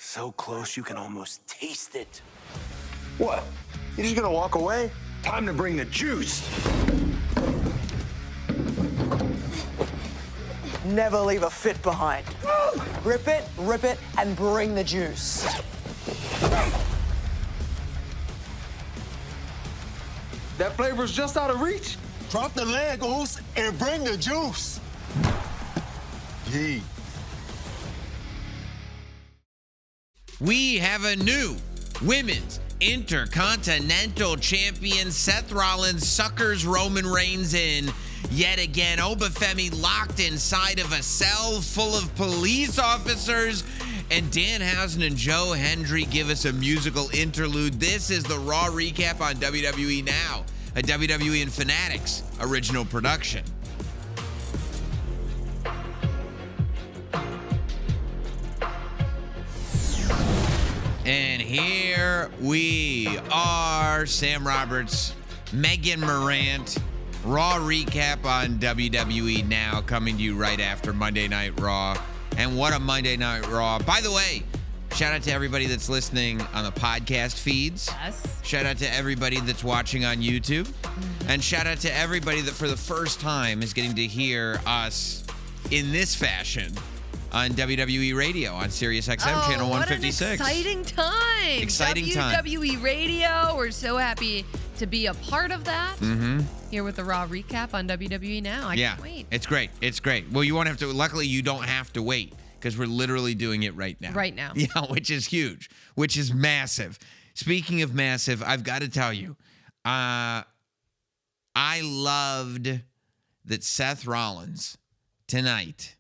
So close you can almost taste it. What? You just gonna walk away? Time to bring the juice. Never leave a fit behind. Rip it, and bring the juice. That flavor's just out of reach. Drop the Legos and bring the juice. Yee. We have a new women's Intercontinental Champion. Seth Rollins suckers Roman Reigns in yet again. Obafemi locked inside of a cell full of police officers. And Danhausen and Joe Hendry give us a musical interlude. This is the Raw recap on WWE Now, a WWE and Fanatics original production. And here we are, Sam Roberts, Megan Morant, Raw recap on WWE Now, coming to you right after Monday Night Raw. And what a Monday Night Raw. By the way, shout out to everybody that's listening on the podcast feeds. Yes. Shout out to everybody that's watching on YouTube. And shout out to everybody that for the first time is getting to hear us in this fashion on WWE Radio on Sirius XM channel 156. What an exciting time. Exciting time. WWE Radio. We're so happy to be a part of that. Mm-hmm. Here with the Raw recap on WWE Now. I can't wait. It's great. It's great. Well, you won't have to. Luckily, you don't have to wait because we're literally doing it right now. Right now. Yeah, which is huge, which is massive. Speaking of massive, I've got to tell you, I loved that Seth Rollins tonight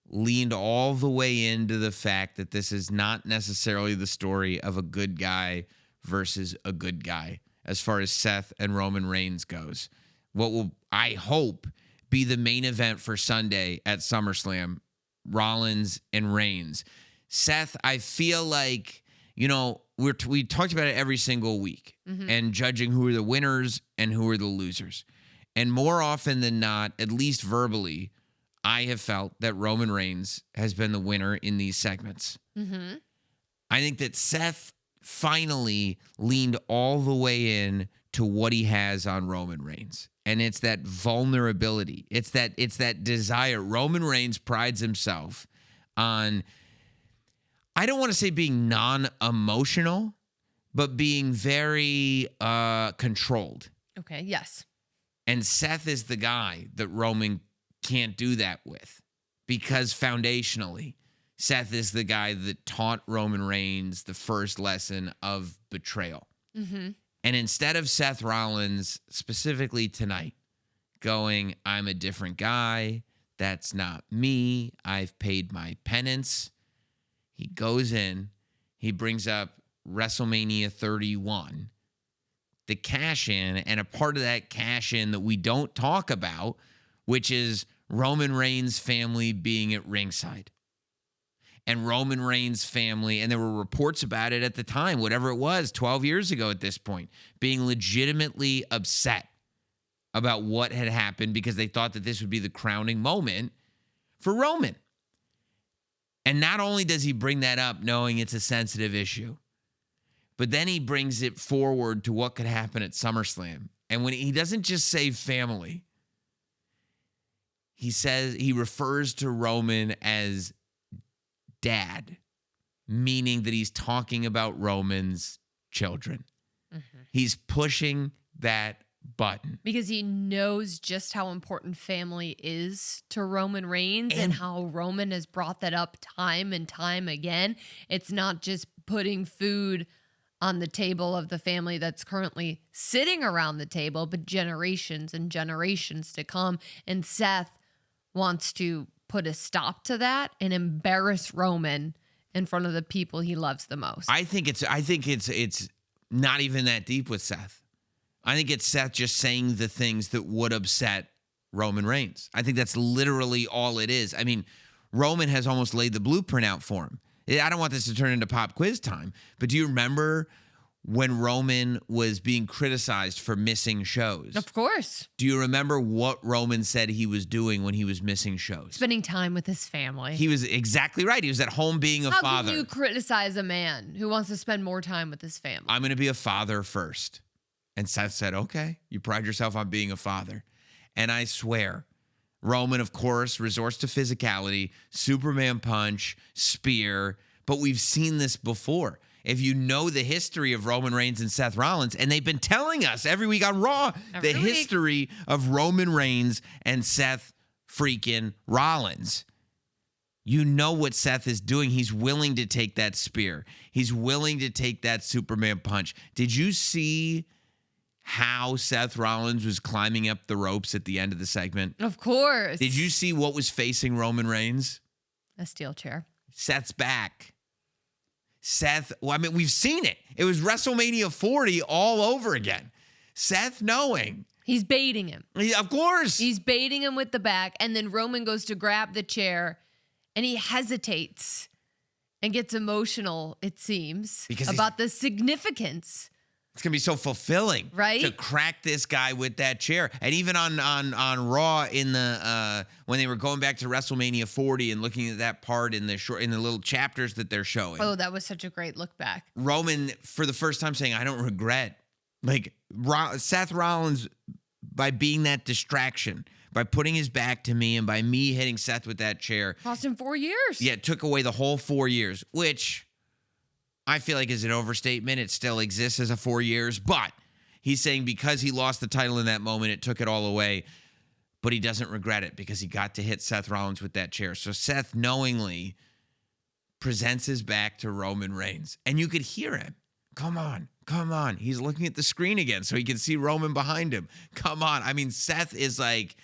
leaned all the way into the fact that this is not necessarily the story of a good guy versus a good guy as far as Seth and Roman Reigns goes. What will, I hope, be the main event for Sunday at SummerSlam, Rollins and Reigns. Seth, I feel like, you know, we talked about it every single week and judging who are the winners and who are the losers. And more often than not, at least verbally, I have felt that Roman Reigns has been the winner in these segments. Mm-hmm. I think that Seth finally leaned all the way in to what he has on Roman Reigns. And it's that vulnerability. It's that desire. Roman Reigns prides himself on, I don't want to say being non-emotional, but being very controlled. Okay, yes. And Seth is the guy that Roman can't do that with, because foundationally, Seth is the guy that taught Roman Reigns the first lesson of betrayal. Mm-hmm. And instead of Seth Rollins, specifically tonight, going, I'm a different guy, that's not me, I've paid my penance, he goes in, he brings up WrestleMania 31, the cash-in, and a part of that cash-in that we don't talk about, which is Roman Reigns' family being at ringside. And Roman Reigns' family, and there were reports about it at the time, whatever it was, 12 years ago at this point, being legitimately upset about what had happened because they thought that this would be the crowning moment for Roman. And not only does he bring that up knowing it's a sensitive issue, but then he brings it forward to what could happen at SummerSlam. And when he doesn't just say family, he refers to Roman as dad, meaning that he's talking about Roman's children. Mm-hmm. He's pushing that button. Because he knows just how important family is to Roman Reigns and how Roman has brought that up time and time again. It's not just putting food on the table of the family that's currently sitting around the table, but generations and generations to come. And Seth wants to put a stop to that and embarrass Roman in front of the people he loves the most. I think it's not even that deep with Seth. I think it's Seth just saying the things that would upset Roman Reigns. I think that's literally all it is. I mean, Roman has almost laid the blueprint out for him. I don't want this to turn into pop quiz time, but do you remember when Roman was being criticized for missing shows. Of course. Do you remember what Roman said he was doing when he was missing shows? Spending time with his family. He was exactly right. He was at home being a How father. can you criticize a man who wants to spend more time with his family? I'm going to be a father first. And Seth said, okay, you pride yourself on being a father. And I swear, Roman, of course, resorts to physicality, Superman punch, spear, but we've seen this before. If you know the history of Roman Reigns and Seth Rollins, and they've been telling us every week on Raw, Every the week. history of Roman Reigns and Seth freaking Rollins. You know what Seth is doing. He's willing to take that spear. He's willing to take that Superman punch. Did you see how Seth Rollins was climbing up the ropes at the end of the segment? Of course. Did you see what was facing Roman Reigns? A steel chair. Seth's back. Seth, well, I mean, we've seen it. It was WrestleMania 40 all over again. Seth knowing. He's baiting him. Of course. He's baiting him with the back, and then Roman goes to grab the chair, and he hesitates and gets emotional, it seems, Because about the significance. It's going to be so fulfilling, Right? to crack this guy with that chair. And even on Raw in the when they were going back to WrestleMania 40 and looking at that part in the little chapters that they're showing. Oh, that was such a great look back. Roman, for the first time, saying, I don't regret. Like, Seth Rollins, by being that distraction, by putting his back to me and by me hitting Seth with that chair. Cost him 4 years. Yeah, it took away the whole 4 years, which I feel like is an overstatement. It still exists as a 4 years, but he's saying because he lost the title in that moment, it took it all away. But he doesn't regret it because he got to hit Seth Rollins with that chair. So Seth knowingly presents his back to Roman Reigns. And you could hear him. Come on, come on. He's looking at the screen again so he can see Roman behind him. Come on. I mean, Seth is like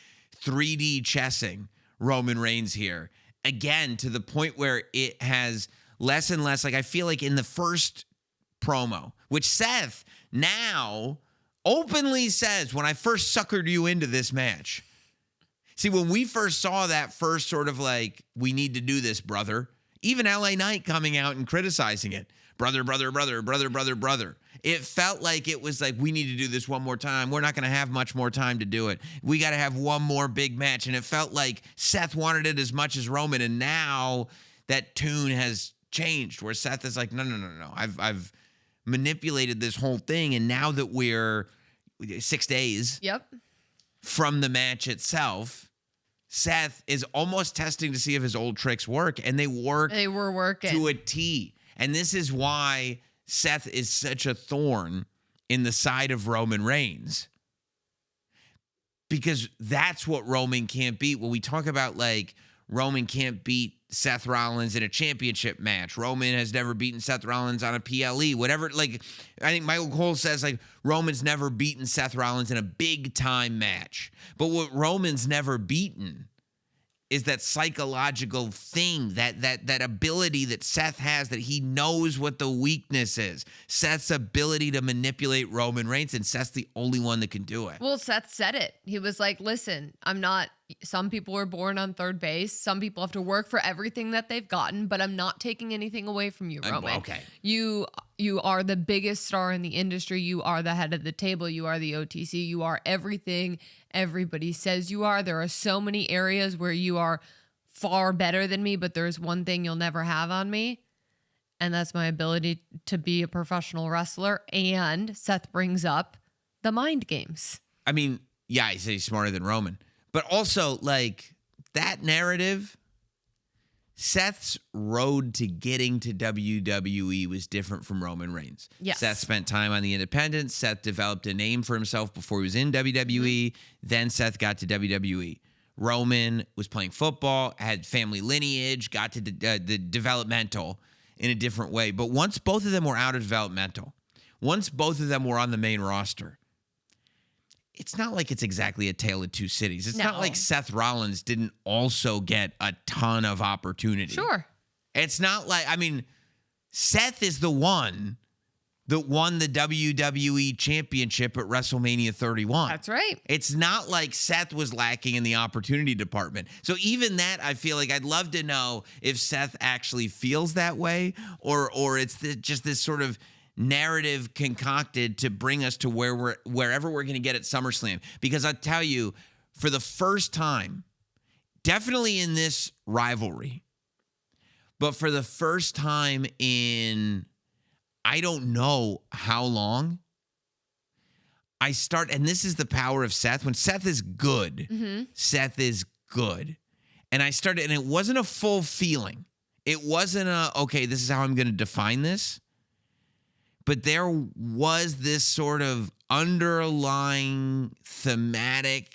3D chessing Roman Reigns here. Again, to the point where it has less and less. Like, I feel like in the first promo, which Seth now openly says, when I first suckered you into this match. See, when we first saw that first sort of like, we need to do this, brother. Even LA Knight coming out and criticizing it. Brother, brother, brother, brother, brother, brother. It felt like it was like, we need to do this one more time. We're not going to have much more time to do it. We got to have one more big match. And it felt like Seth wanted it as much as Roman. And now that tune has changed where Seth is like, no. I've manipulated this whole thing. And now that we're 6 days Yep. from the match itself, Seth is almost testing to see if his old tricks work. And they work They were working. to a T. And this is why Seth is such a thorn in the side of Roman Reigns. Because that's what Roman can't beat. When we talk about like Roman can't beat Seth Rollins in a championship match. Roman has never beaten Seth Rollins on a PLE. Whatever, like, I think Michael Cole says like Roman's never beaten Seth Rollins in a big time match. But what Roman's never beaten is that psychological thing, that ability that Seth has, that he knows what the weakness is. Seth's ability to manipulate Roman Reigns, and Seth's the only one that can do it. Well, Seth said it. He was like, listen, some people are born on third base. Some people have to work for everything that they've gotten, but I'm not taking anything away from you, Roman. Okay. You are the biggest star in the industry. You are the head of the table. You are the OTC. You are everything everybody says you are. There are so many areas where you are far better than me, but there's one thing you'll never have on me, and that's my ability to be a professional wrestler. And Seth brings up the mind games. I mean, yeah, he's smarter than Roman. But also, like, that narrative, Seth's road to getting to WWE was different from Roman Reigns. Yes. Seth spent time on the independents. Seth developed a name for himself before he was in WWE. Then Seth got to WWE. Roman was playing football, had family lineage, got to the developmental in a different way. But once both of them were out of developmental, once both of them were on the main roster, it's not like it's exactly a tale of two cities. It's not No. like Seth Rollins didn't also get a ton of opportunity. Sure. It's not like, I mean, Seth is the one that won the WWE championship at WrestleMania 31. That's right. It's not like Seth was lacking in the opportunity department. So even that, I feel like I'd love to know if Seth actually feels that way or it's just this sort of narrative concocted to bring us to wherever we're going to get at SummerSlam. Because I tell you, for the first time, definitely in this rivalry, but for the first time in I don't know how long, and this is the power of Seth. When Seth is good, Seth is good. And and it wasn't a full feeling. It wasn't okay, this is how I'm going to define this. But there was this sort of underlying thematic,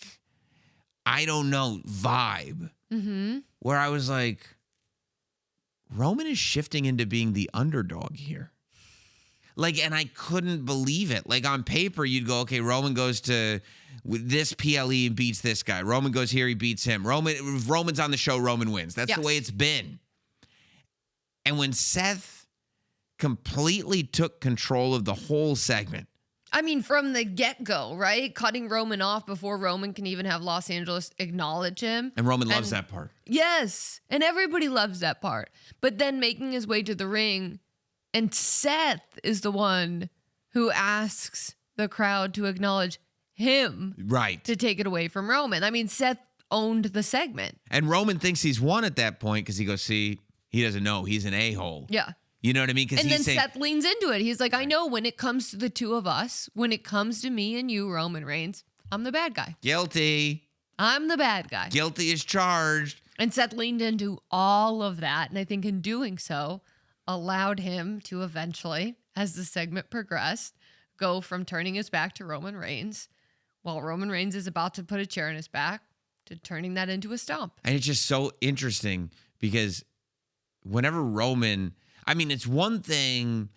I don't know, vibe where I was like, Roman is shifting into being the underdog here. Like, and I couldn't believe it. Like, on paper, you'd go, okay, Roman goes to this PLE and beats this guy. Roman goes here, he beats him. If Roman's on the show, Roman wins. That's the way it's been. And when Seth completely took control of the whole segment. I mean, from the get-go, right? Cutting Roman off before Roman can even have Los Angeles acknowledge him. And Roman loves that part. Yes, and everybody loves that part. But then making his way to the ring, and Seth is the one who asks the crowd to acknowledge him. Right. To take it away from Roman. I mean, Seth owned the segment. And Roman thinks he's won at that point because he goes, see, he doesn't know. He's an a-hole. Yeah. You know what I mean? And then Seth leans into it. He's like, I know when it comes to the two of us, when it comes to me and you, Roman Reigns, I'm the bad guy. Guilty. I'm the bad guy. Guilty as charged. And Seth leaned into all of that. And I think in doing so, allowed him to eventually, as the segment progressed, go from turning his back to Roman Reigns, while Roman Reigns is about to put a chair in his back, to turning that into a stomp. And it's just so interesting because whenever Roman, I mean, it's one thing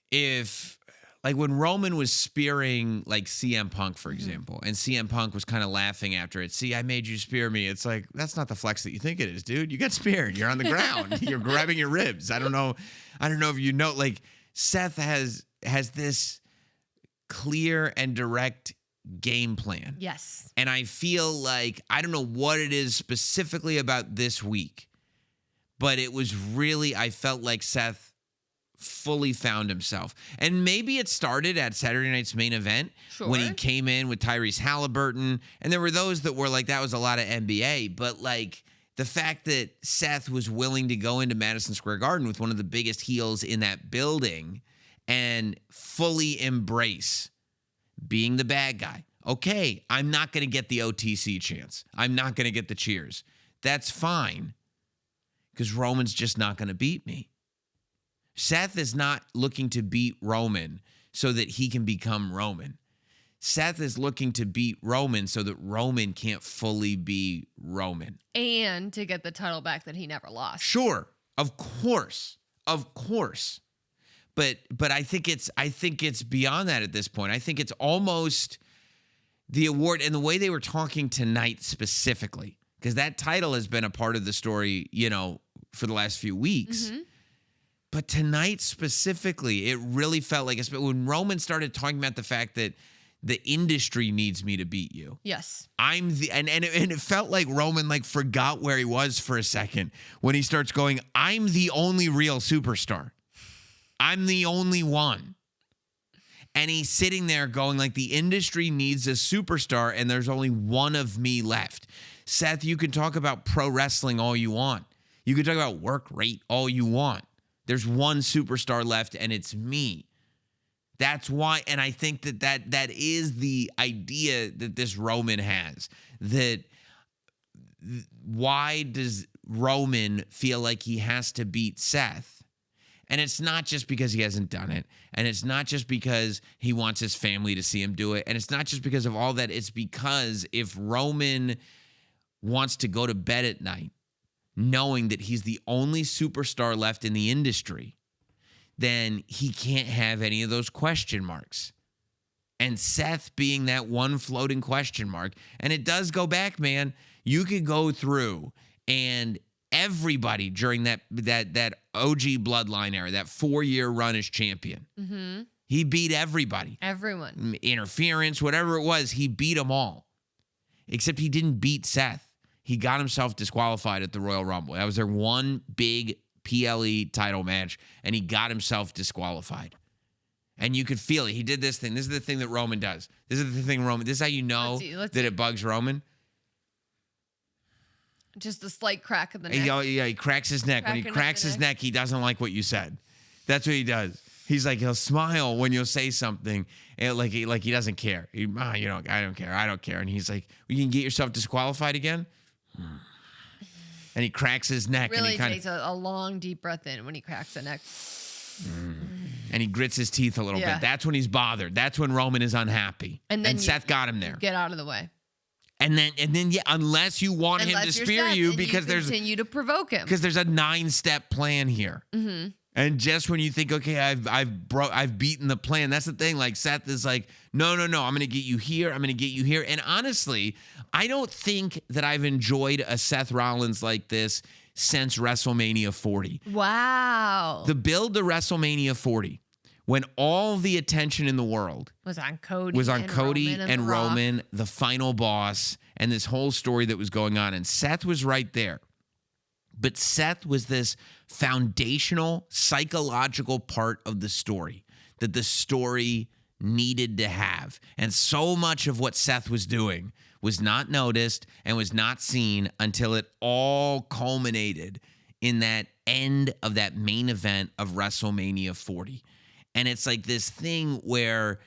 if, like when Roman was spearing like CM Punk, for example, and CM Punk was kind of laughing after it. See, I made you spear me. It's like, that's not the flex that you think it is, dude. You got speared. You're on the ground. You're grabbing your ribs. I don't know if you know, like Seth has this clear and direct game plan. Yes. And I feel like, I don't know what it is specifically about this week, but it was really, I felt like Seth fully found himself. And maybe it started at Saturday night's main event when he came in with Tyrese Halliburton. And there were those that were like, that was a lot of NBA. But like the fact that Seth was willing to go into Madison Square Garden with one of the biggest heels in that building and fully embrace being the bad guy. Okay, I'm not going to get the OTC chance. I'm not going to get the cheers. That's fine. Because Roman's just not going to beat me. Seth is not looking to beat Roman so that he can become Roman. Seth is looking to beat Roman so that Roman can't fully be Roman. And to get the title back that he never lost. Sure, of course. But I think it's beyond that at this point. I think it's almost the award and the way they were talking tonight specifically, because that title has been a part of the story, you know, for the last few weeks. But tonight specifically, it really felt like when Roman started talking about the fact that the industry needs me to beat you. Yes. And it felt like Roman like forgot where he was for a second when he starts going, I'm the only real superstar. I'm the only one. And he's sitting there going like, the industry needs a superstar and there's only one of me left. Seth, you can talk about pro wrestling all you want. You can talk about work rate all you want. There's one superstar left and it's me. That's why, and I think that is the idea that this Roman has. That why does Roman feel like he has to beat Seth? And it's not just because he hasn't done it. And it's not just because he wants his family to see him do it. And it's not just because of all that. It's because if Roman wants to go to bed at night knowing that he's the only superstar left in the industry, then he can't have any of those question marks. And Seth being that one floating question mark, and it does go back, man. You could go through and everybody during that OG Bloodline era, that 4-year run as champion, he beat everybody. Everyone. Interference, whatever it was, he beat them all. Except he didn't beat Seth. He got himself disqualified at the Royal Rumble. That was their one big PLE title match, and he got himself disqualified. And you could feel it. He did this thing. This is the thing that Roman does. This is the thing Roman. This is how you know Let's that see. it bugs Roman. Just a slight crack in the neck. He cracks his neck. When he Cracking up cracks the his neck. neck, he doesn't like what you said. That's what he does. He's like, he'll smile when you'll say something, and like he doesn't care. I don't care. I don't care. And he's like, you can get yourself disqualified again. And he cracks his neck, Really and he kind takes a long, deep breath in when he cracks the neck. and he grits his teeth a little Yeah. bit. That's when he's bothered. That's when Roman is unhappy. And then Seth got him there. Get out of the way. And then yeah, unless you want him to Unless you're spear Seth you and because there's continue to provoke him. because there's a 9-step plan here. Mm-hmm. And just when you think, okay, I've beaten the plan, that's the thing. Like Seth is like, no, I'm going to get you here. I'm going to get you here. And honestly, I don't think that I've enjoyed a Seth Rollins like this since WrestleMania 40. Wow. The build to WrestleMania 40, when all the attention in the world was on Cody. was on and Cody Roman and The Rock. Roman, the final boss, and this whole story that was going on. And Seth was right there. But Seth was this foundational psychological part of the story that the story needed to have. And so much of what Seth was doing was not noticed and was not seen until it all culminated in that end of that main event of WrestleMania 40. And it's like this thing where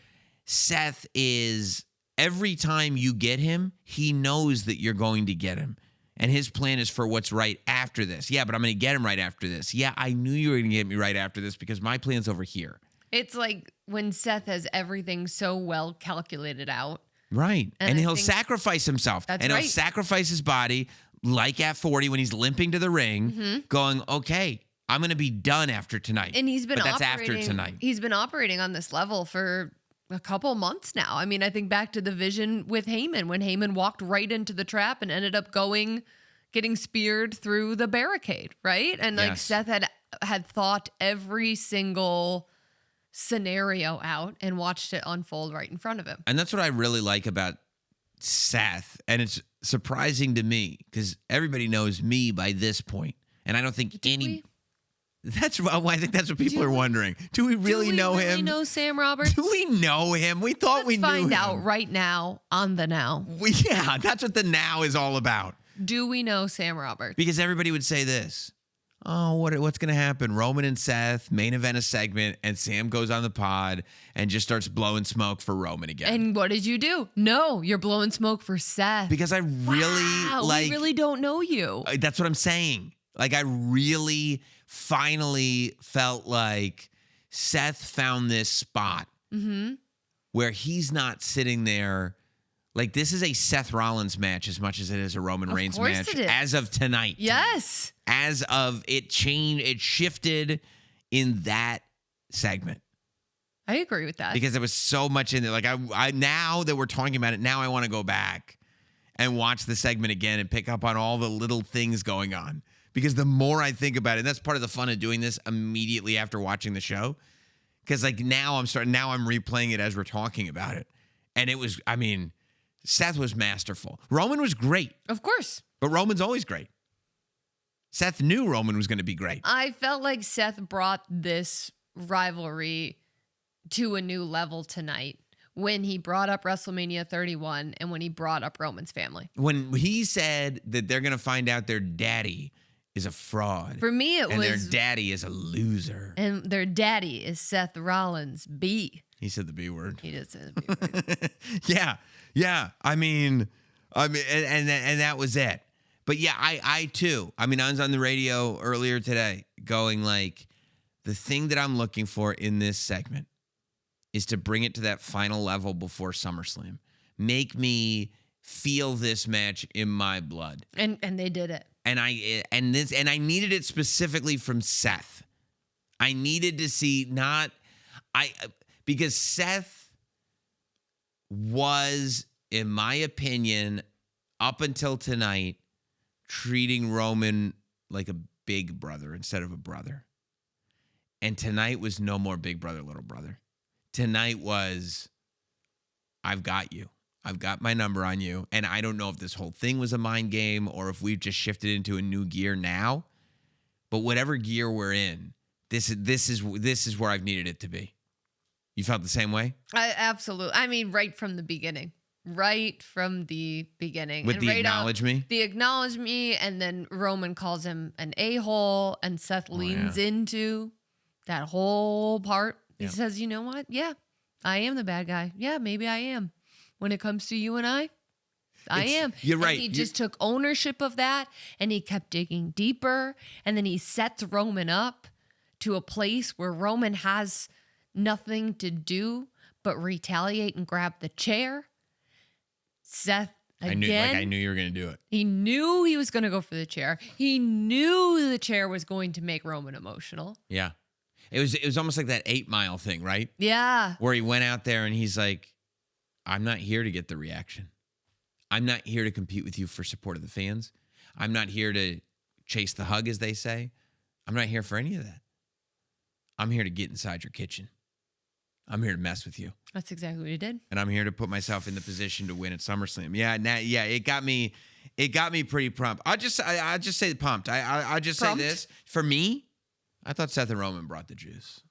Seth is, every time you get him, he knows that you're going to get him. And his plan is for what's right after this. Yeah, but I'm going to get him right after this. Yeah, I knew you were going to get me right after this because my plan's over here. It's like when Seth has everything so well calculated out. Right. And I he'll think sacrifice himself. that's and right. he'll sacrifice his body, like at 40 when he's limping to the ring, Mm-hmm. going, okay, I'm going to be done after tonight. And he's been but that's operating, after tonight. He's been operating on this level for a couple months now. I mean, I think back to the vision with Heyman when Heyman walked right into the trap and ended up getting speared through the barricade, right? And like Yes. Seth had thought every single scenario out and watched it unfold right in front of him. And that's what I really like about Seth. And it's surprising to me because everybody knows me by this point. And I don't think we? That's why I think that's what people are wondering. Do we really know him? Do we really know Sam Roberts? Do we know him? We thought we knew him. Find out right now on the Now. Yeah, that's what the now is all about. Do we know Sam Roberts? Because everybody would say this. Oh, what's going to happen? Roman and Seth main event a segment, and Sam goes on the pod and just starts blowing smoke for Roman again. And what did you do? No, you're blowing smoke for Seth. Because I really Wow, we really don't know you. That's what I'm saying. Like, I really finally felt like Seth found this spot where he's not sitting there. Like, this is a Seth Rollins match as much as it is a Roman Reigns course match it is. as of tonight. Yes. As of it shifted in that segment. I agree with that. Because there was so much in there. Like, I now that we're talking about it, now I want to go back and watch the segment again and pick up on all the little things going on. Because the more I think about it, and that's part of the fun of doing this immediately after watching the show. Because like now I'm replaying it as we're talking about it. And it was, I mean, Seth was masterful. Roman was great, Of course. but Roman's always great. Seth knew Roman was going to be great. I felt like Seth brought this rivalry to a new level tonight when he brought up WrestleMania 31 and when he brought up Roman's family. When he said that they're going to find out their daddy is a fraud. For me, it and was... their daddy is a loser. And their daddy is Seth Rollins B. He said the B word. He did say the B word. Yeah. I mean, and that was it. But yeah, I too. I mean, I was on the radio earlier today going like, the thing that I'm looking for in this segment is to bring it to that final level before SummerSlam. Make me feel this match in my blood. And they did it. And I needed it specifically from Seth. I needed to see because Seth was, in my opinion, up until tonight, treating Roman like a big brother instead of a brother. And tonight was no more big brother, little brother. Tonight was, I've got you. I've got my number on you. And I don't know if this whole thing was a mind game or if we've just shifted into a new gear now. But whatever gear we're in, this is where I've needed it to be. You felt the same way? I absolutely. I mean, right from the beginning. Right from the beginning. With And the right acknowledge me? The acknowledge me, and then Roman calls him an a-hole, and Seth leans into that whole part. He says, you know what? Yeah, I am the bad guy. Yeah, maybe I am. When it comes to you and I am. You're And right. he just took ownership of that, and he kept digging deeper, and then he sets Roman up to a place where Roman has nothing to do but retaliate and grab the chair. Seth again. I knew you were going to do it. He knew he was going to go for the chair. He knew the chair was going to make Roman emotional. Yeah. It was almost like that 8 Mile thing, right? Yeah. Where he went out there and he's like, I'm not here to get the reaction. I'm not here to compete with you for support of the fans. I'm not here to chase the hug, as they say. I'm not here for any of that. I'm here to get inside your kitchen. I'm here to mess with you. That's exactly what he did. And I'm here to put myself in the position to win at SummerSlam. Yeah, it got me pretty pumped. I'll just say pumped. I'll just say this. For me, I thought Seth and Roman brought the juice.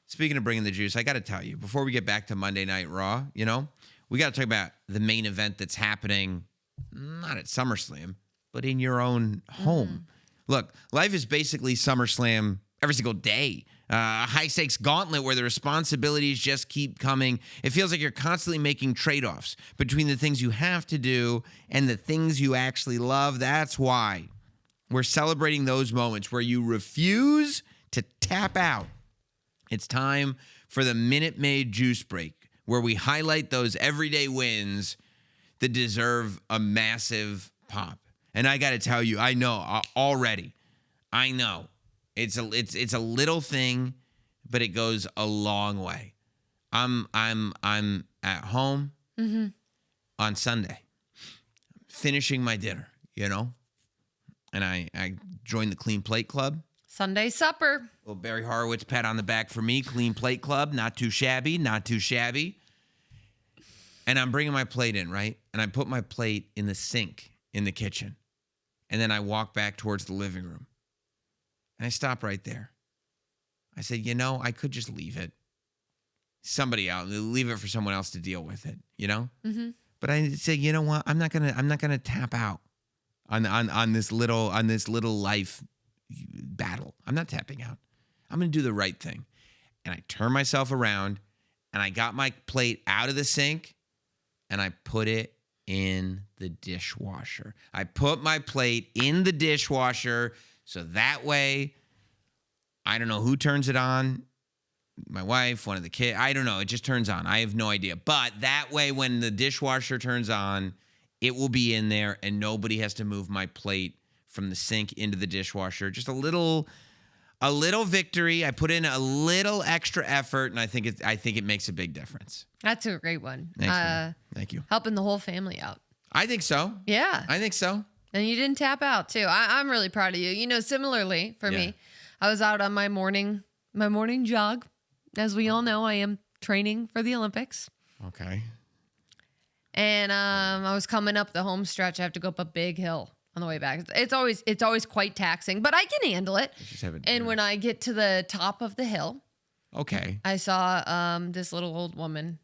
Speaking of bringing the juice, I got to tell you, before we get back to Monday Night Raw, we got to talk about the main event that's happening, not at SummerSlam, but in your own home. Look, life is basically SummerSlam every single day. A high-stakes gauntlet where the responsibilities just keep coming. It feels like you're constantly making trade-offs between the things you have to do and the things you actually love. That's why we're celebrating those moments where you refuse to tap out. It's time for the Minute Maid Juice Break, where we highlight those everyday wins that deserve a massive pop. And I got to tell you, I know already. I know. It's a little thing, but it goes a long way. I'm at home on Sunday, finishing my dinner, and I joined the Clean Plate Club. Sunday supper. Little Barry Horowitz pat on the back for me. Clean Plate Club, not too shabby, not too shabby. And I'm bringing my plate in, right? And I put my plate in the sink in the kitchen, and then I walk back towards the living room. And I stop right there. I said, I could just leave it. Somebody else, leave it for someone else to deal with it, Mm-hmm. But I said, you know what? I'm not gonna tap out on this little life battle. I'm not tapping out. I'm gonna do the right thing. And I turned myself around, and I got my plate out of the sink, and I put it in the dishwasher. I put my plate in the dishwasher. So that way, I don't know who turns it on. My wife, one of the kids. I don't know. It just turns on. I have no idea. But that way, when the dishwasher turns on, it will be in there and nobody has to move my plate from the sink into the dishwasher. Just a little victory. I put in a little extra effort, and I think it makes a big difference. That's a great one. Thanks, man. Thank you. Helping the whole family out. I think so. Yeah. I think so. And you didn't tap out too. I'm really proud of you. Similarly for me, I was out on my morning jog. As we all know, I am training for the Olympics. Okay. And I was coming up the home stretch. I have to go up a big hill on the way back. It's always quite taxing, but I can handle it. And when I get to the top of the hill, okay, I saw this little old woman,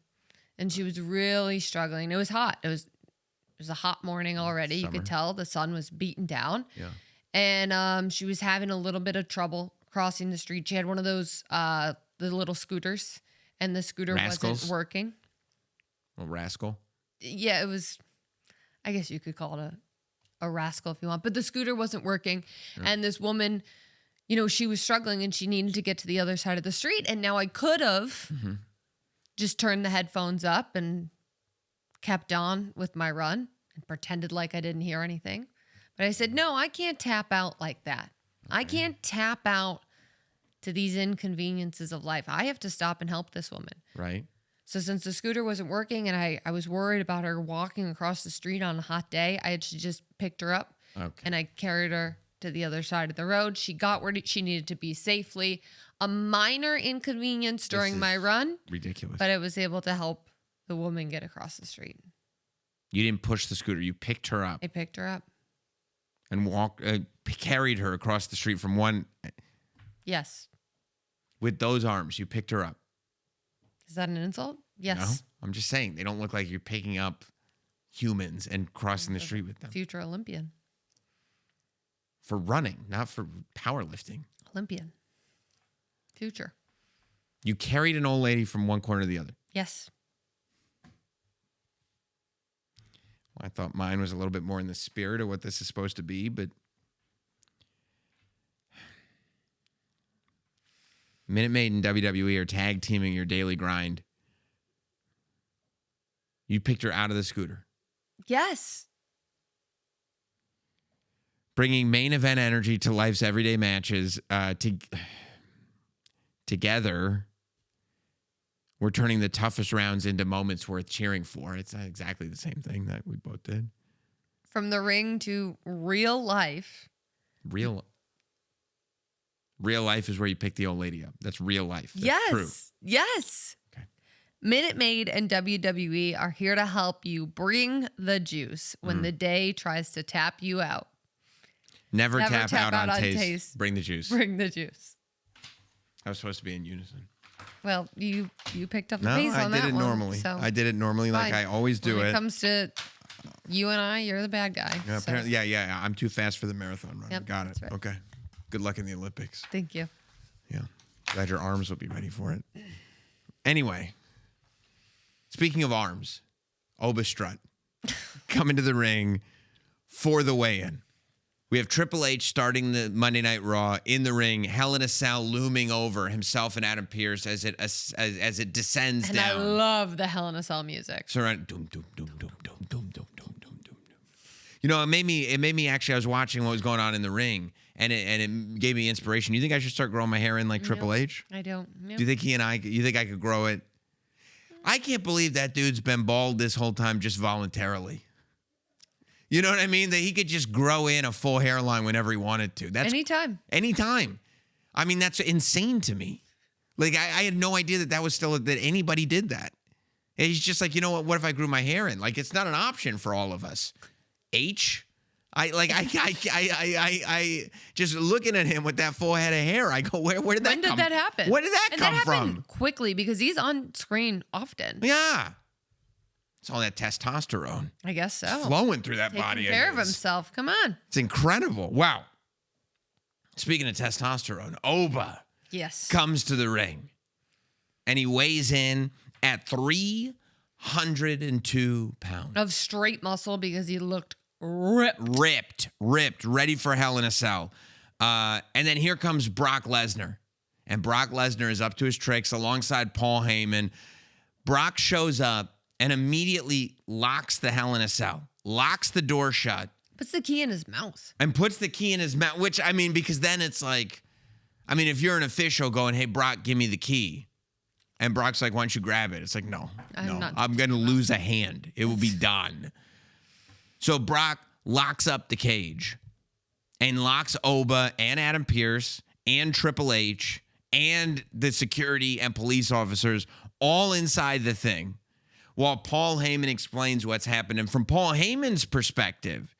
and she was really struggling. It was hot. It was a hot morning already. Summer. You could tell the sun was beaten down. Yeah. And she was having a little bit of trouble crossing the street. She had one of those the little scooters, and the scooter wasn't working. A rascal. Yeah, it was. I guess you could call it a rascal if you want, but the scooter wasn't working, and this woman, she was struggling, and she needed to get to the other side of the street. And now I could have just turned the headphones up and kept on with my run and pretended like I didn't hear anything. But I said, no, I can't tap out like that. I can't tap out to these inconveniences of life. I have to stop and help this woman. Right. So since the scooter wasn't working and I was worried about her walking across the street on a hot day, I had just picked her up and I carried her to the other side of the road. She got where she needed to be safely. A minor inconvenience during my run. Ridiculous. But I was able to help the woman get across the street. You didn't push the scooter. You picked her up. I picked her up. And carried her across the street from one. Yes. With those arms, you picked her up. Is that an insult? No, Yes. I'm just saying they don't look like you're picking up humans and crossing the street with them Future Olympian. for running, not for powerlifting. Olympian. Future. You carried an old lady from one corner to the other. Yes. Well, I thought mine was a little bit more in the spirit of what this is supposed to be, but Minute Maid and WWE are tag teaming your daily grind. You picked her out of the scooter, Yes. bringing main event energy to life's everyday matches. Together, we're turning the toughest rounds into moments worth cheering for. It's not exactly the same thing that we both did. From the ring to real life. Real life is where you pick the old lady up. That's real life. That's Yes. true. Yes. Okay. Minute Maid and WWE are here to help you bring the juice when the day tries to tap you out. Never Never tap tap out out on on taste. taste. Bring the juice. Bring the juice. I was supposed to be in unison. Well, you picked up the No, pace I on did that it one, normally. so I did it normally like fine. I always do when it. it comes to you and I, you're the bad guy. Yeah, so apparently, yeah. I'm too fast for the marathon run. Yep, Got it. that's right. Okay. Good luck in the Olympics. Thank you. Yeah. Glad your arms will be ready for it. Anyway, speaking of arms, Oba Strut coming to the ring for the weigh-in. We have Triple H starting the Monday Night Raw in the ring. Hell in a Cell looming over himself and Adam Pearce as it descends And down. I love the Hell in a Cell music. Surround. Doom, doom, doom, doom, doom, doom, doom, doom, doom, doom. You know, it made me actually. I was watching what was going on in the ring, and it gave me inspiration. You think I should start growing my hair in like Triple H? I don't. No. Do you think you think I could grow it? I can't believe that dude's been bald this whole time just voluntarily. You know what I mean? That he could just grow in a full hairline whenever he wanted to. That's Anytime. I mean, that's insane to me. Like, I had no idea that was still, that anybody did that. And he's just like, you know what if I grew my hair in? Like, it's not an option for all of us. I just looking at him with that full head of hair, I go, where did that come? When did that happen? Where did that and come that happened from? quickly because he's on screen often. Yeah. It's all that testosterone I guess so. flowing through that Taking body. care of himself. Come on. It's incredible. Wow. Speaking of testosterone, Oba Yes. comes to the ring and he weighs in at 302 pounds. Of straight muscle because he looked ripped. Ripped, ready for Hell in a Cell. And then here comes Brock Lesnar. And Brock Lesnar is up to his tricks alongside Paul Heyman. Brock shows up and immediately locks the Hell in a Cell, locks the door shut, Puts the key in his mouth. and puts the key in his mouth, which, I mean, because then it's like, I mean, if you're an official going, hey, Brock, give me the key. And Brock's like, why don't you grab it? It's like, no, I'm going to lose a hand. It will be done. So Brock locks up the cage and locks Oba and Adam Pearce and Triple H and the security and police officers all inside the thing while Paul Heyman explains what's happened. And from Paul Heyman's perspective,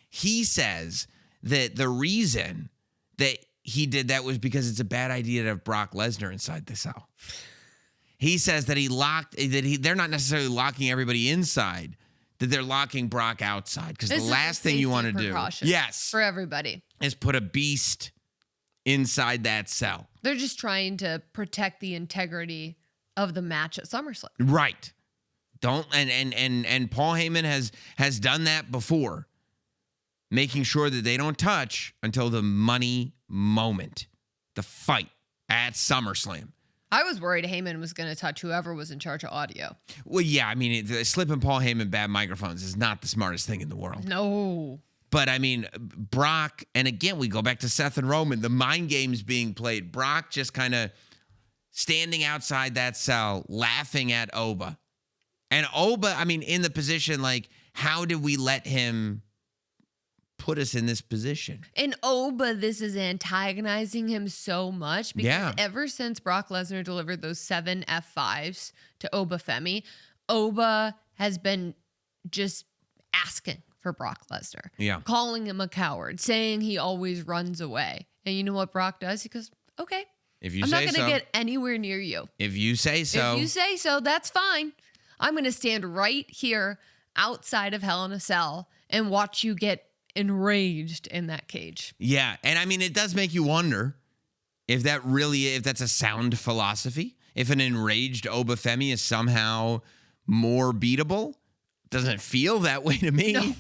he says that the reason that he did that was because it's a bad idea to have Brock Lesnar inside the cell. He says that they're not necessarily locking everybody inside, that they're locking Brock outside. Because the This is a last thing you want to safety do, precaution yes, for everybody. is put a beast inside that cell. They're just trying to protect the integrity of the match at SummerSlam. Right. Don't and Paul Heyman has done that before, making sure that they don't touch until the money moment, the fight at SummerSlam. I was worried Heyman was going to touch whoever was in charge of audio. Well, yeah, I mean, slipping Paul Heyman bad microphones is not the smartest thing in the world. No. But I mean, Brock, and again, we go back to Seth and Roman, the mind games being played. Brock just kind of standing outside that cell, laughing at Oba. And Oba, I mean, in the position, like, how did we let him put us in this position? And Oba, this is antagonizing him so much because ever since Brock Lesnar delivered those 7 F5s to Oba Femi, Oba has been just asking for Brock Lesnar. Yeah. Calling him a coward, saying he always runs away. And you know what Brock does? He goes, okay, If you I'm say not so. going to get anywhere near you. If you say so. If you say so, that's fine. I'm going to stand right here outside of Hell in a Cell and watch you get enraged in that cage. Yeah. And I mean, it does make you wonder if that's a sound philosophy. If an enraged Obafemi is somehow more beatable. Doesn't it feel that way to me?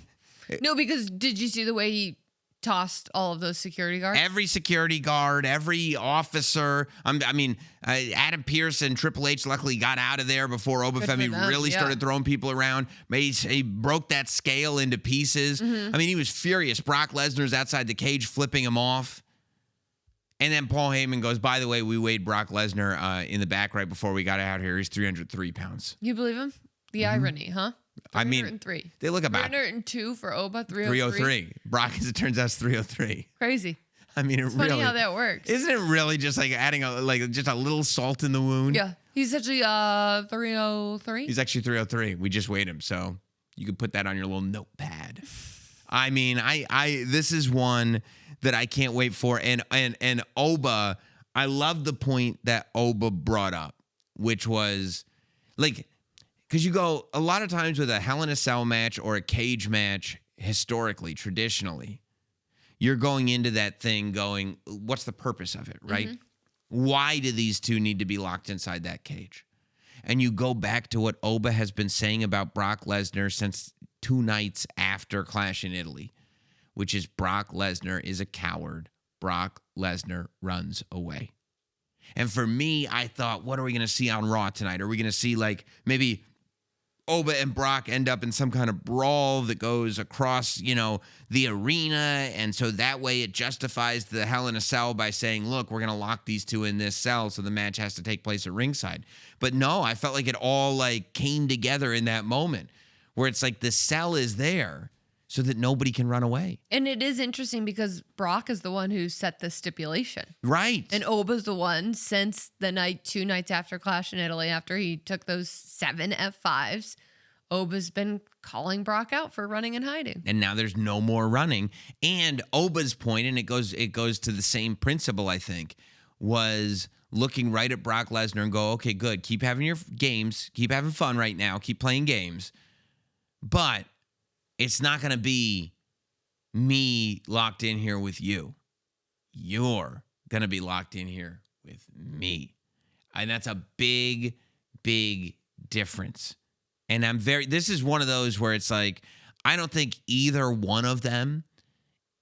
No, because did you see the way he tossed all of those security guards? Every security guard, every officer. Adam Pearce and Triple H luckily got out of there before Obafemi them, really yeah. started throwing people around. He broke that scale into pieces. Mm-hmm. I mean, he was furious. Brock Lesnar's outside the cage flipping him off. And then Paul Heyman goes, by the way, we weighed Brock Lesnar in the back right before we got out here. He's 303 pounds. You believe him? The irony, huh? I mean, 303. they look about 302 for Oba, 303. Brock, as it turns out, is 303. Crazy. I mean, It's funny how that works. Isn't it really just like adding just a little salt in the wound? Yeah. He's actually 303. He's actually 303. We just weighed him, so you could put that on your little notepad. I mean, this is one that I can't wait for. And Oba, I love the point that Oba brought up, which was like, because you go a lot of times with a Hell in a Cell match or a cage match, historically, traditionally, you're going into that thing going, what's the purpose of it, right? Why do these two need to be locked inside that cage? And you go back to what Oba has been saying about Brock Lesnar since 2 nights after Clash in Italy, which is Brock Lesnar is a coward. Brock Lesnar runs away. And for me, I thought, what are we going to see on Raw tonight? Are we going to see like maybe Oba and Brock end up in some kind of brawl that goes across, the arena. And so that way it justifies the Hell in a Cell by saying, look, we're going to lock these two in this cell. So the match has to take place at ringside. But no, I felt like it all like came together in that moment where it's like the cell is there so that nobody can run away. And it is interesting because Brock is the one who set the stipulation. Right. And Oba's the one since the 2 nights after Clash in Italy, after he took those 7 F5s, Oba's been calling Brock out for running and hiding. And now there's no more running. And Oba's point, and it goes to the same principle, I think, was looking right at Brock Lesnar and go, okay, good. Keep having your games. Keep having fun right now. Keep playing games. But it's not going to be me locked in here with you. You're going to be locked in here with me. And that's a big, big difference. And this is one of those where it's like, I don't think either one of them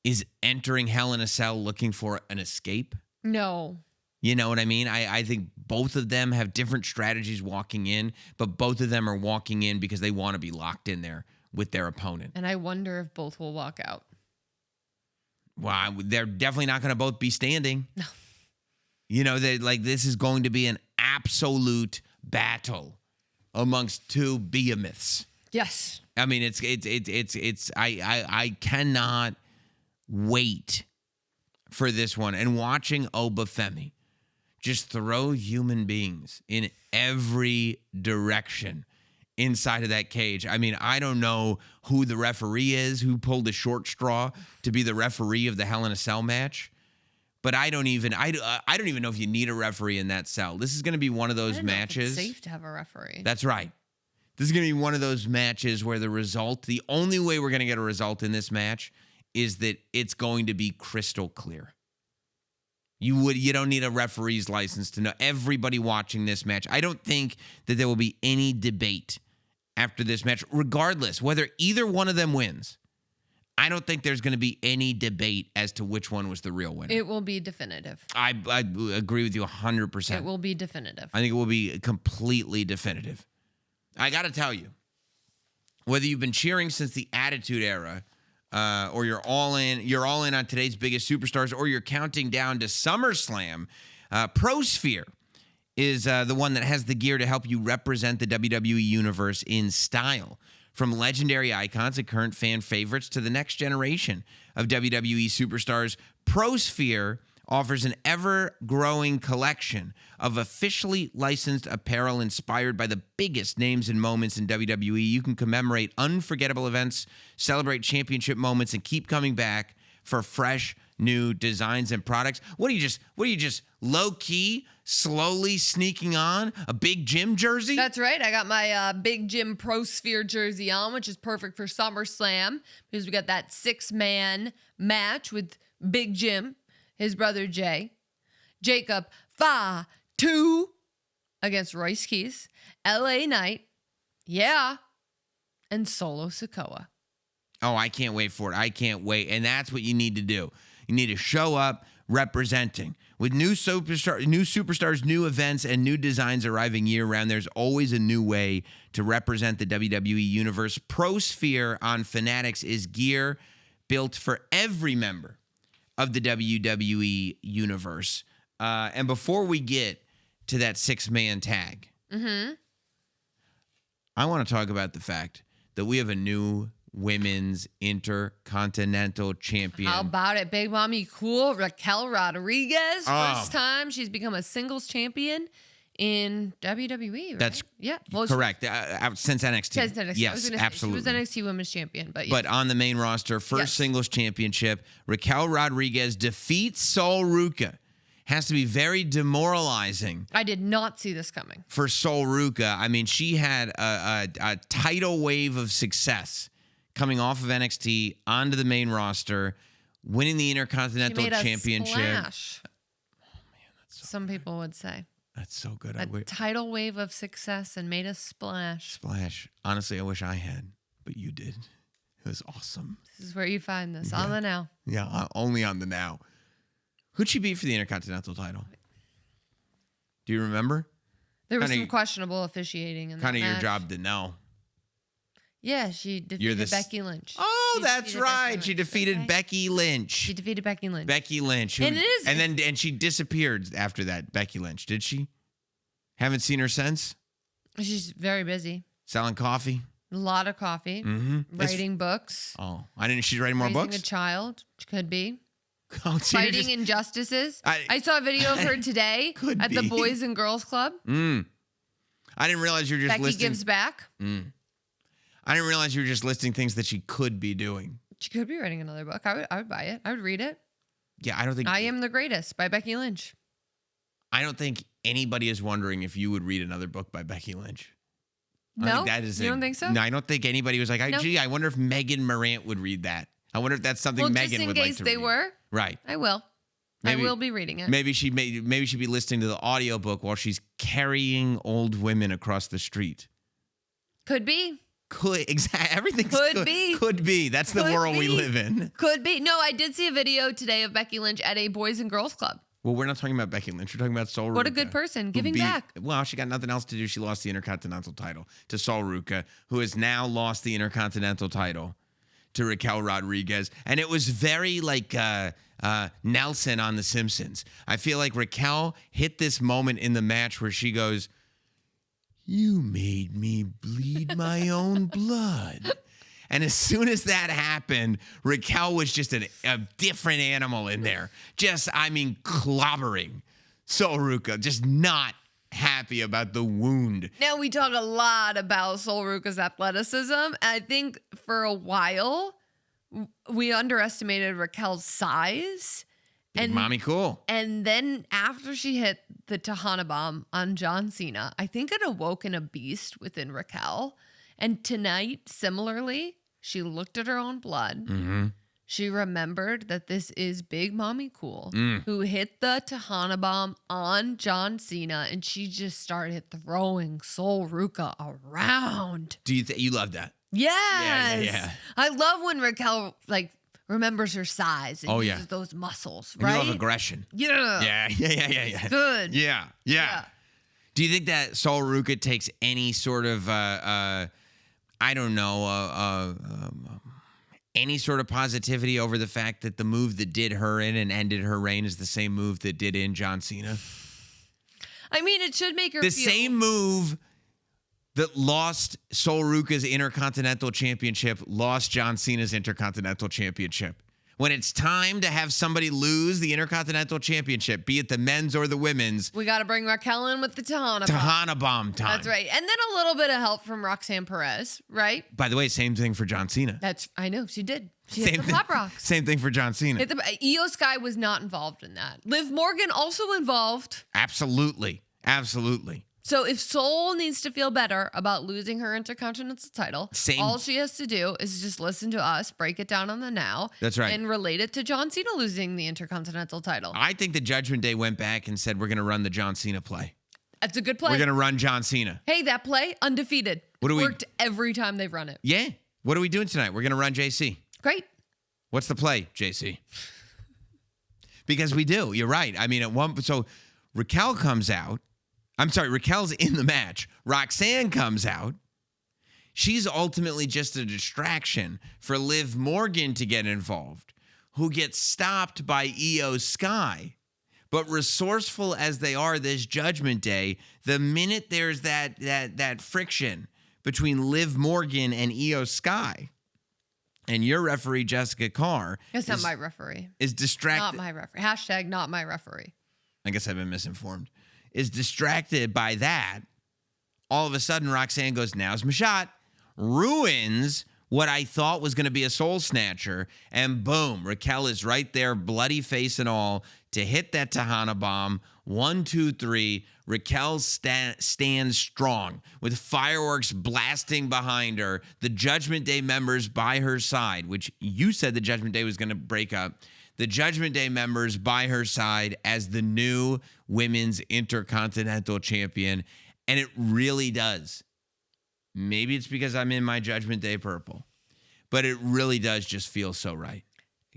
is entering Hell in a Cell looking for an escape. No. You know what I mean? I think both of them have different strategies walking in, but both of them are walking in because they want to be locked in there with their opponent. And I wonder if both will walk out. Well, they're definitely not going to both be standing. No. This is going to be an absolute battle amongst two behemoths. Yes. I mean, I cannot wait for this one. And watching Obafemi just throw human beings in every direction inside of that cage. I mean, I don't know who the referee is, who pulled the short straw to be the referee of the Hell in a Cell match. But I don't even know if you need a referee in that cell. This is going to be one of those matches. It's safe to have a referee. That's right. This is going to be one of those matches where the only way we're going to get a result in this match is that it's going to be crystal clear. You don't need a referee's license to know. Everybody watching this match, I don't think that there will be any debate after this match, regardless whether either one of them wins. I don't think there's going to be any debate as to which one was the real winner. It will be definitive. I agree with you 100%. It will be definitive. I think it will be completely definitive. I got to tell you, whether you've been cheering since the Attitude Era, or you're all in on today's biggest superstars, or you're counting down to SummerSlam, ProSphere is the one that has the gear to help you represent the WWE Universe in style. From legendary icons and current fan favorites to the next generation of WWE superstars, ProSphere offers an ever-growing collection of officially licensed apparel inspired by the biggest names and moments in WWE. You can commemorate unforgettable events, celebrate championship moments, and keep coming back for fresh, new designs and products. What are you just low key, slowly sneaking on a Big Jim jersey? That's right. I got my Big Jim Pro Sphere jersey on, which is perfect for SummerSlam because we got that 6-man match with Big Jim, his brother Jay, Jacob Fatu against Royce Keys, LA Knight, and Solo Sikoa. Oh, I can't wait for it. I can't wait. And that's what you need to do. You need to show up representing. With new superstars, new events, and new designs arriving year-round, there's always a new way to represent the WWE Universe. ProSphere on Fanatics is gear built for every member of the WWE Universe. And before we get to that 6-man tag, I want to talk about the fact that we have a new women's intercontinental champion. How about it? Big Mommy Cool, Raquel Rodriguez. Oh. First time she's become a singles champion in WWE, right? That's well, correct. Since NXT. Since NXT. I was Yes, gonna say, absolutely. she was NXT Women's Champion, but But on the main roster, first Yes. singles championship, Raquel Rodriguez defeats Sol Ruca. Has to be very demoralizing I did not see this coming. for Sol Ruca. I mean, she had a tidal wave of success coming off of NXT onto the main roster, winning the She Intercontinental made a Championship. splash. Some people would say That's so good. a tidal wave of success and made a splash. Splash. Honestly, I wish I had, but you did. It was awesome. This is where you find this on the now. Yeah, only on the now. Who'd she beat for the Intercontinental title? Do you remember? There was Kinda- some questionable officiating in that Kind of your match. job to know. Yeah, she defeated Becky Lynch. Oh, She that's defeated right. Becky She Lynch, defeated okay? Becky Lynch. She defeated Becky Lynch. Becky Lynch. And it is- And she disappeared after that. Becky Lynch, did she? Haven't seen her since. She's very busy. Selling coffee. A lot of coffee. Mm-hmm. Writing books. Oh, I didn't. She's writing more Raising books. a child. She could be. Oh, so you're Fighting just- injustices. I- I saw a video of her today Could at the be. Boys and Girls Club. I didn't realize you were just Becky listing. gives back. I didn't realize you were just listing things that she could be doing. She could be writing another book. I would buy it. I would read it. Yeah, I don't think. I Am the Greatest by Becky Lynch. I don't think anybody is wondering if you would read another book by Becky Lynch. I No? think that is You don't think so? No, I don't think anybody was like, No? gee, I wonder if Megan Morant would read that. I wonder if that's something Well, Megan just in would like case to they read. were, Right. I will. Maybe- I will be reading it. Maybe she'd be listening to the audiobook while she's carrying old women across the street. Could be. Could everything Could be. Could be. That's the Could world we be. live in. Could be. No, I did see a video today of Becky Lynch at a Boys and Girls Club. Well, we're not talking about Becky Lynch. We're talking about Sol Ruca. What a good person, who giving back. Well, she got nothing else to do. She lost the Intercontinental title to Sol Ruca, who has now lost the Intercontinental title to Raquel Rodriguez. And it was very like Nelson on The Simpsons. I feel like Raquel hit this moment in the match where she goes, "You made me bleed my own blood." And as soon as that happened, Raquel was just a different animal in there. Just, I mean, clobbering Sol Ruca, just not happy about the wound. Now, we talk a lot about Sol Ruca's athleticism. And I think for a while, we underestimated Raquel's size. Big Mommy Cool. And then after she hit the Tejana bomb on John Cena, I think it awoken a beast within Raquel. And tonight, similarly, she looked at her own blood. Mm-hmm. She remembered that this is Big Mommy Cool, Mm. who hit the Tejana bomb on John Cena, and she just started throwing Sol Ruca around. Do you love that? Yes. yeah. I love when Raquel remembers her size and Oh, yeah. uses those muscles, And you right? love aggression. Yeah. Yeah. Good. Yeah. Do you think that Sol Ruca takes any sort of, any sort of positivity over the fact that the move that did her in and ended her reign is the same move that did in John Cena? I mean, it should make her The feel same move that lost Sol Ruca's Intercontinental Championship, lost John Cena's Intercontinental Championship. When it's time to have somebody lose the Intercontinental Championship, be it the men's or the women's, We got to bring Raquel in with the Tahana. Bomb. Tahana Bomb time. That's right. And then a little bit of help from Roxanne Perez, right? By the way, same thing for John Cena. I know, she did. She hit the Pop Rocks. Same thing for John Cena. Io Sky was not involved in that. Liv Morgan also involved. Absolutely. Absolutely. So if Soul needs to feel better about losing her Intercontinental title, all she has to do is just listen to us, break it down on the now. That's right. And relate it to John Cena losing the Intercontinental title. I think the Judgment Day went back and said, we're going to run the John Cena play. That's a good play. We're going to run John Cena. Hey, that play, undefeated. What do we- Worked every time they've run it. Yeah. What are we doing tonight? We're going to run JC. Great. What's the play, JC? Because we do. You're right. I mean, so Raquel comes out. I'm sorry, Raquel's in the match. Roxanne comes out. She's ultimately just a distraction for Liv Morgan to get involved, who gets stopped by Io Sky. But resourceful as they are this Judgment Day, the minute there's that friction between Liv Morgan and Io Sky, and your referee, Jessica Carr, That's not my referee. is distracted. Not my referee. Hashtag not my referee. I guess I've been misinformed. Is distracted by that. All of a sudden, Roxanne goes, now's my shot. Ruins what I thought was going to be a soul snatcher. And boom, Raquel is right there, bloody face and all, to hit that Tahana Bomb. 1, 2, 3. Raquel stands strong with fireworks blasting behind her. The Judgment Day members by her side, which you said the Judgment Day was going to break up. The Judgment Day members by her side as the new Women's Intercontinental Champion. And it really does. Maybe it's because I'm in my Judgment Day purple, but it really does just feel so right.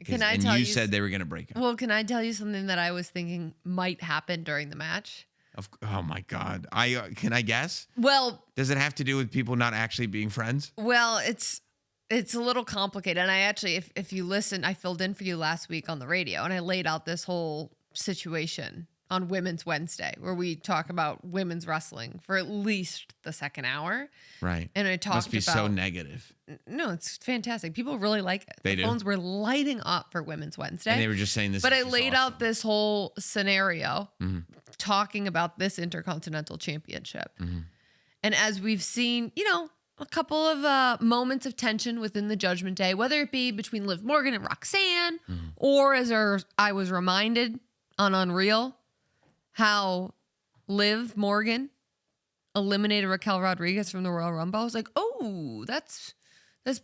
Can I tell you? You said they were going to break up. Well, can I tell you something that I was thinking might happen during the match? Oh my God. Can I guess? Well, Does it have to do with people not actually being friends? it's a little complicated. And I actually, if you listen, I filled in for you last week on the radio and I laid out this whole situation on Women's Wednesday where we talk about women's wrestling for at least the second hour. Right. And I talked Must be about, so negative. No, it's fantastic. People really like it. They the do. phones were lighting up for Women's Wednesday. And they were just saying this. But is I just laid awesome. out this whole scenario talking about this Intercontinental Championship. And as we've seen, a couple of moments of tension within the Judgment Day, whether it be between Liv Morgan and Roxanne, or as I was reminded on Unreal, how Liv Morgan eliminated Raquel Rodriguez from the Royal Rumble. I was like, oh, that's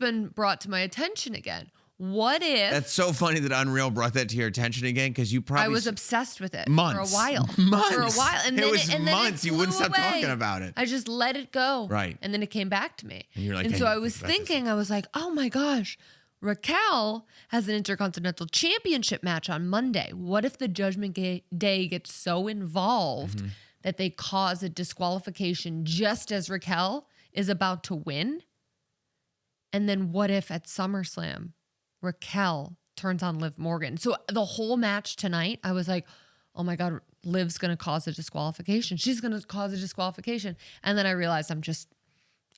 been brought to my attention again. What if That's so funny that Unreal brought that to your attention again, because you probably I was obsessed with it months. for a while. Months. For a while. And It then was and then months. it You wouldn't flew stop talking away. about it. I just let it go. Right. And then it came back to me. And you're like, and I so need I to was think about this. thinking, I was like, oh my gosh, Raquel has an Intercontinental Championship match on Monday. What if the Judgment Day gets so involved that they cause a disqualification just as Raquel is about to win? And then what if at SummerSlam, Raquel turns on Liv Morgan? So the whole match tonight, I was like, oh my God, Liv's going to cause a disqualification. She's going to cause a disqualification. And then I realized I'm just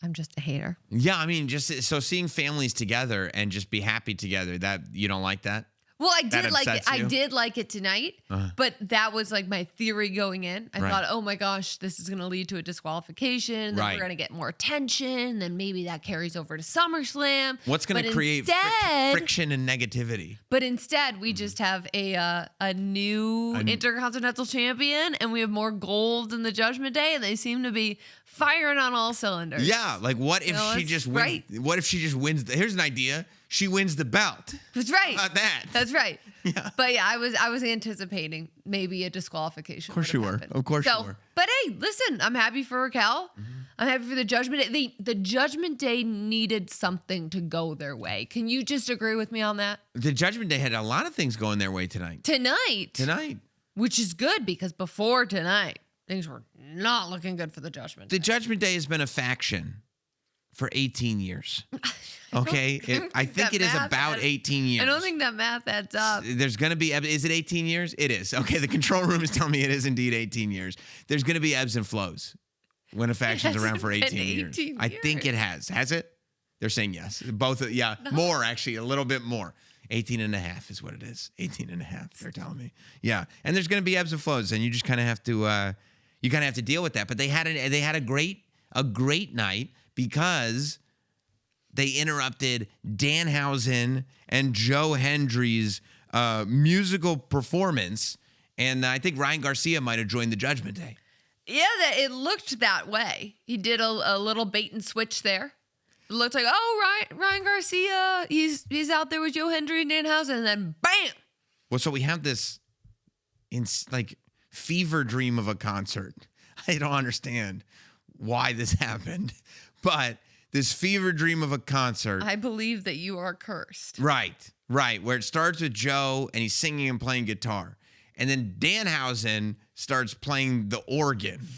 a hater. Yeah, I mean, just so seeing families together and just be happy together, that you don't like that? Well, I That did like it. upsets I you? did like it tonight, but that was like my theory going in. I Right. thought, oh my gosh, this is going to lead to a disqualification. Then Right. we're going to get more tension. Then maybe that carries over to SummerSlam. What's going to But create instead- friction and negativity? But instead, we just have a new Intercontinental Champion, and we have more gold in the Judgment Day, and they seem to be firing on all cylinders. Yeah, like what if No, she it's just wins? right. What if she just wins? Here's an idea. She wins the belt. That's right. How about that? That's right. Yeah. But yeah, I was anticipating maybe a disqualification. Of course you were. Of course you were. But hey, listen, I'm happy for Raquel. I'm happy for the Judgment Day. The Judgment Day needed something to go their way. Can you just agree with me on that? The Judgment Day had a lot of things going their way tonight. Tonight, which is good because before tonight, things were not looking good for the Judgment The Day. Judgment Day has been a faction for 18 years. Okay? I think that it is math about adds- 18 years. I don't think that math adds up. There's going to be, is it 18 years? It is. Okay, the control room is telling me it is indeed 18 years. There's going to be ebbs and flows when a faction's It around for hasn't been 18 years. 18 I think it has. Has it? They're saying yes. Both, yeah, more actually, a little bit more. 18 and a half is what it is. 18 and a half, they're telling me. Yeah. And there's going to be ebbs and flows, and you just kind of have to deal with that. But they had a great night because they interrupted Danhausen and Joe Hendry's musical performance. And I think Ryan Garcia might have joined the Judgment Day. Yeah, it looked that way. He did a little bait and switch there. It looked like, oh, Ryan Garcia, he's out there with Joe Hendry and Danhausen, and then bam! Well, so we have this fever dream of a concert. I don't understand why this happened, but this fever dream of a concert. I believe that you are cursed. Right, where it starts with Joe and he's singing and playing guitar. And then Danhausen starts playing the organ.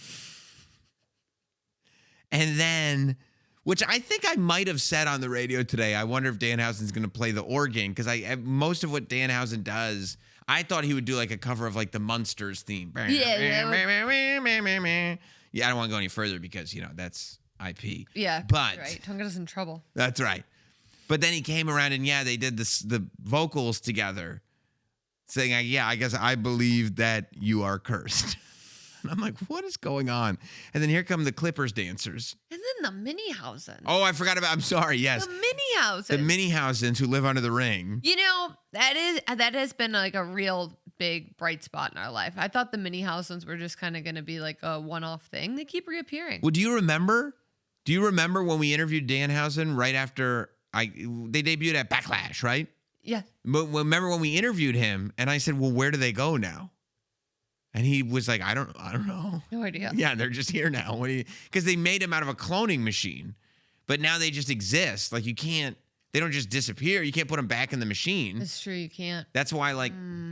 And then, which I think I might have said on the radio today, I wonder if Danhausen's going to play the organ, because most of what Danhausen does, I thought he would do like a cover of like the Munsters theme. Yeah, I don't want to go any further because, that's IP. Yeah, but right. Don't get us in trouble. That's right. But then he came around and they did the vocals together, saying, I guess I believe that you are cursed. And I'm like, what is going on? And then here come the Clippers dancers. And then the Minihausen. Oh, I forgot about, I'm sorry, yes. The Minihausen. The Minihausens who live under the ring. That has been like a real big bright spot in our life. I thought the Minihausens were just kind of going to be like a one-off thing. They keep reappearing. Well, do you remember when we interviewed Danhausen right after they debuted at Backlash, right? Yeah. But remember when we interviewed him and I said, well, where do they go now? And he was like, I don't know. No idea. Yeah, they're just here now. Because they made him out of a cloning machine, but now they just exist. Like they don't just disappear. You can't put them back in the machine. It's true, you can't. That's why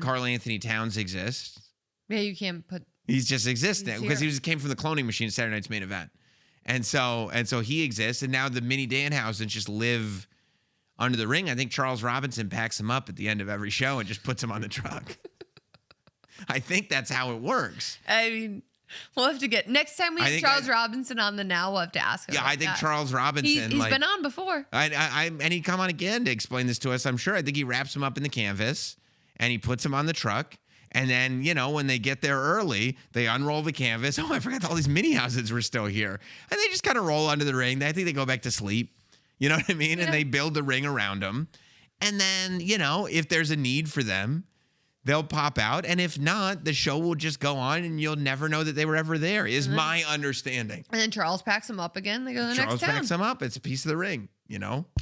Karl Anthony Towns exists. Yeah, you can't put. He's just existing because here. he came from the cloning machine, Saturday Night's Main Event. And so he exists, and now the mini Danhausens just live under the ring. I think Charles Robinson packs him up at the end of every show and just puts him on the truck. I think that's how it works. I mean, we'll have to get next time we have Charles Robinson on the Now. We'll have to ask him. Yeah, I think Charles Robinson. He's been on before. And he'd come on again to explain this to us. I'm sure. I think he wraps him up in the canvas and he puts him on the truck. And then, when they get there early, they unroll the canvas. Oh, I forgot all these Minihausens were still here. And they just kind of roll under the ring. I think they go back to sleep. You know what I mean? Yeah. And they build the ring around them. And then, if there's a need for them, they'll pop out. And if not, the show will just go on and you'll never know that they were ever there, is my understanding. And then Charles packs them up again. They go to the next town. Charles packs them up. It's a piece of the ring,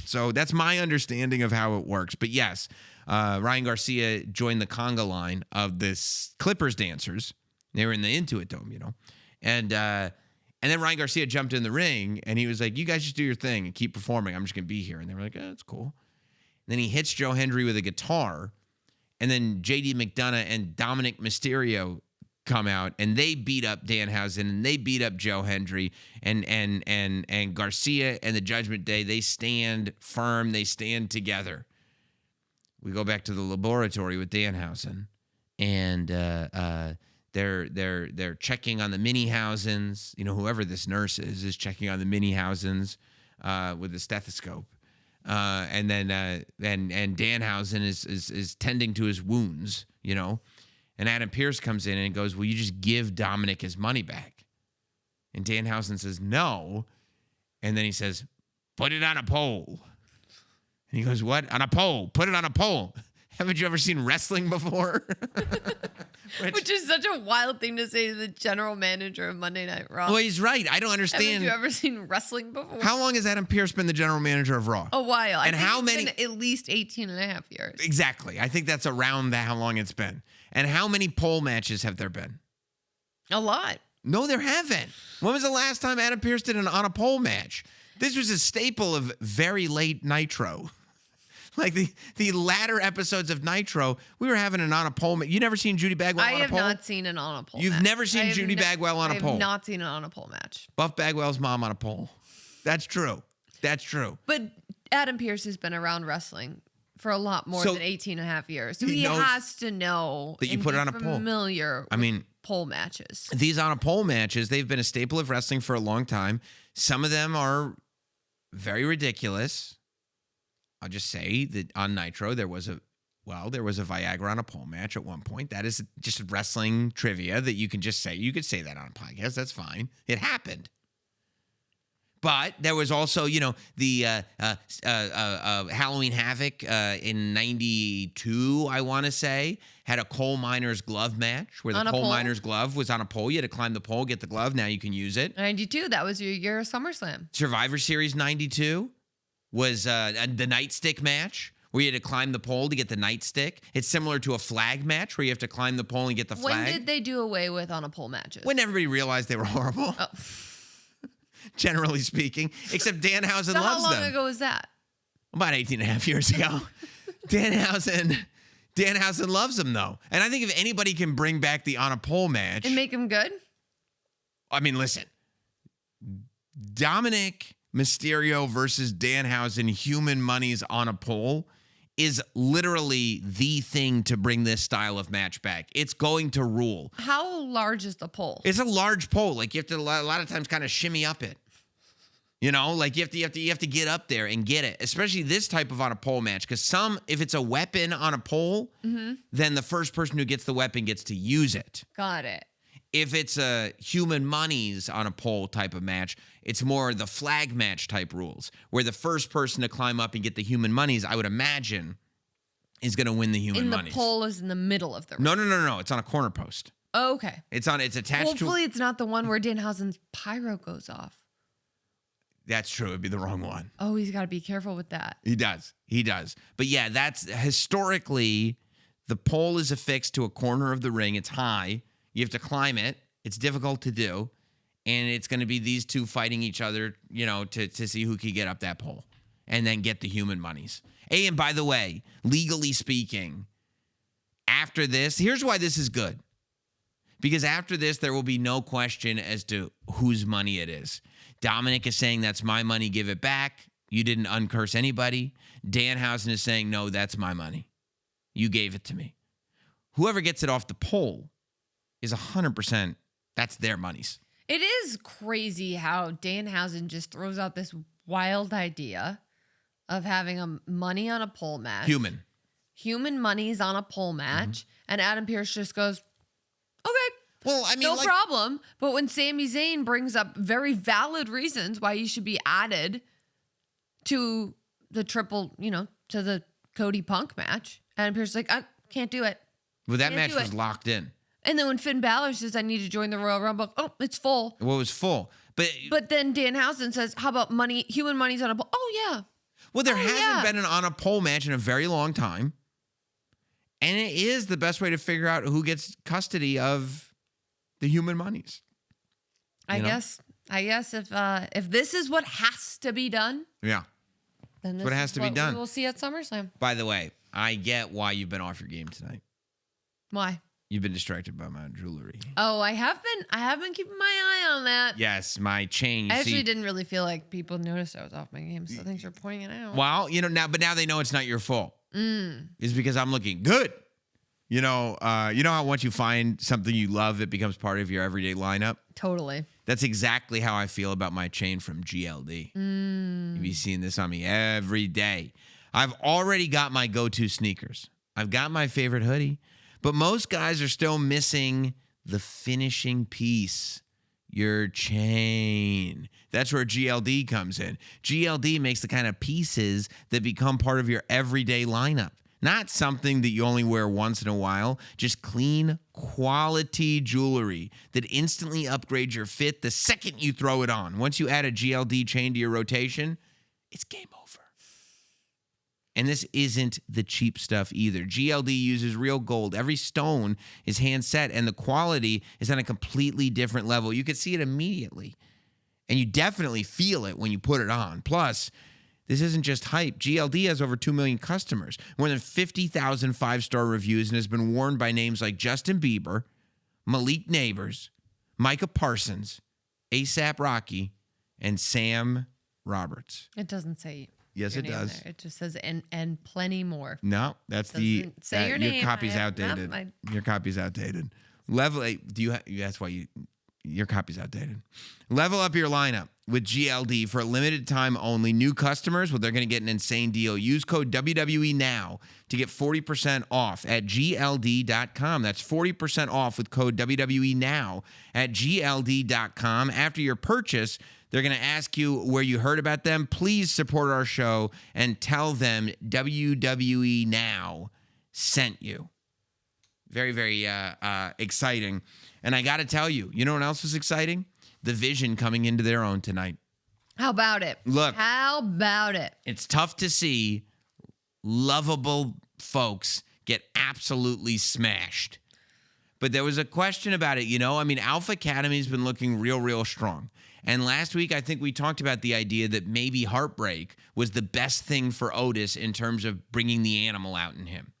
So that's my understanding of how it works. But yes, Ryan Garcia joined the conga line of this Clippers dancers. They were in the Intuit Dome, And then Ryan Garcia jumped in the ring and he was like, you guys just do your thing and keep performing. I'm just going to be here. And they were like, oh, that's cool. And then he hits Joe Hendry with a guitar. And then J.D. McDonough and Dominic Mysterio come out and they beat up Danhausen and they beat up Joe Hendry and Garcia and the Judgment Day. They stand firm. They stand together. We go back to the laboratory with Danhausen and they're checking on the Minihausens. Whoever this nurse is checking on the Minihausens with the stethoscope. And then Danhausen is tending to his wounds, and Adam Pearce comes in and goes, will you just give Dominic his money back? And Danhausen says, no. And then he says, put it on a pole. And he goes, what? On a pole. Put it on a pole. Haven't you ever seen wrestling before? Which is such a wild thing to say to the general manager of Monday Night Raw. Well, he's right. I don't understand. Haven't you ever seen wrestling before? How long has Adam Pearce been the general manager of Raw? A while. And how it's many? Been at least 18 and a half years. Exactly. I think that's around how long it's been. And how many pole matches have there been? A lot. No, there haven't. When was the last time Adam Pearce did an on a pole match? This was a staple of very late Nitro. Like the latter episodes of Nitro, we were having an on a pole match. You never seen Judy Bagwell on a pole? I have not seen an on a pole match. You've never seen Judy Bagwell on a pole? I have not seen an on a pole match. Buff Bagwell's mom on a pole. That's true. That's true. But Adam Pearce has been around wrestling for a lot more than 18 and a half years. So he has to know that you put it on a pole. Familiar with pole matches. These on a pole matches, they've been a staple of wrestling for a long time. Some of them are very ridiculous. I'll just say that on Nitro, there was Well, there was a Viagra on a pole match at one point. That is just wrestling trivia that you can just say. You could say that on a podcast. That's fine. It happened. But there was also, the Halloween Havoc in 92, I want to say, had a coal miner's glove match where the On a coal pole? miner's glove was on a pole. You had to climb the pole, get the glove. Now you can use it. 92, that was your year of SummerSlam. Survivor Series 92 was the nightstick match where you had to climb the pole to get the nightstick. It's similar to a flag match where you have to climb the pole and get the flag. When did they do away with on a pole matches? When everybody realized they were horrible. Oh. Generally speaking, except Danhausen So loves how long them. ago was that? About 18 and a half years ago. Danhausen loves them, though. And I think if anybody can bring back the on a pole match. And make them good? I mean, listen. Dominic Mysterio versus Danhausen, human monies on a pole, is literally the thing to bring this style of match back. It's going to rule. How large is the pole? It's a large pole. Like you have to a lot of times kind of shimmy up it. Like you have to get up there and get it. Especially this type of on a pole match, because if it's a weapon on a pole, then the first person who gets the weapon gets to use it. Got it. If it's a human monies on a pole type of match, it's more the flag match type rules, where the first person to climb up and get the human monies, I would imagine, is going to win the human And monies. the pole is in the middle of the ring. No. It's on a corner post. Oh, okay. It's attached Hopefully it's not the one where Danhausen's pyro goes off. That's true. It'd be the wrong one. Oh, he's got to be careful with that. He does. But yeah, that's historically, the pole is affixed to a corner of the ring. It's high. You have to climb it. It's difficult to do. And it's going to be these two fighting each other, to see who can get up that pole and then get the human monies. Hey, and by the way, legally speaking, after this, here's why this is good. Because after this, there will be no question as to whose money it is. Dominic is saying, that's my money, give it back. You didn't uncurse anybody. Danhausen is saying, no, that's my money. You gave it to me. Whoever gets it off the pole is 100%, that's their monies. It is crazy how Danhausen just throws out this wild idea of having a money on a pole match. Human monies on a pole match. And Adam Pearce just goes, okay. Well, I mean, no problem. But when Sami Zayn brings up very valid reasons why you should be added to the to the Cody Punk match, Adam Pearce is like, I can't do it. Well, that Can't match do was it. locked in. And then when Finn Balor says, I need to join the Royal Rumble, oh, it's full. Well, it was full. But then Danhausen says, how about human money's on a pole? Oh, yeah. Well, there Oh, hasn't yeah. been an on a pole match in a very long time. And it is the best way to figure out who gets custody of the human monies. I You know? guess if this is what has to be done, Yeah. then this what has is to be what done. we will see at SummerSlam. By the way, I get why you've been off your game tonight. Why? You've been distracted by my jewelry. Oh, I have been keeping my eye on that. Yes, my chain. You I actually see, didn't really feel like people noticed I was off my game, so thanks for pointing it out. well, now they know it's not your fault. It's because I'm looking good. You know how once you find something you love, it becomes part of your everyday lineup? Totally. That's exactly how I feel about my chain from GLD. You'll be seeing this on me every day. I've already got my go-to sneakers. I've got my favorite hoodie. But most guys are still missing the finishing piece, your chain. That's where GLD comes in. GLD makes the kind of pieces that become part of your everyday lineup. Not something that you only wear once in a while, just clean, quality jewelry that instantly upgrades your fit the second you throw it on. Once you add a GLD chain to your rotation, it's game over. And this isn't the cheap stuff either. GLD uses real gold. Every stone is hand set, and the quality is on a completely different level. You can see it immediately, and you definitely feel it when you put it on. Plus, this isn't just hype. GLD has over 2 million customers, more than 50,000 five-star reviews, and has been worn by names like Justin Bieber, Malik Neighbors, Micah Parsons, A$AP Rocky, and Sam Roberts. It doesn't say. Yes, your it name does. there. It just says and plenty more. No, that's Doesn't say your name. copy's I- outdated. no, Your copy's outdated. Level 8. That's why you. your copy's outdated. Level up your lineup with GLD for a limited time only. New customers, well, they're going to get an insane deal. Use code WWE now to get 40% off at GLD.com. That's 40% off with code WWE now at GLD.com. After your purchase, they're going to ask you where you heard about them. Please support our show and tell them WWE Now sent you. Very, very exciting. And I got to tell you, you know what else was exciting? The Vision coming into their own tonight. How about it? Look. How about it? It's tough to see lovable folks get absolutely smashed. But there was a question about it, you know? I mean, Alpha Academy's been looking real, real strong. And last week, I think we talked about the idea that maybe Heartbreak was the best thing for Otis in terms of bringing the animal out in him.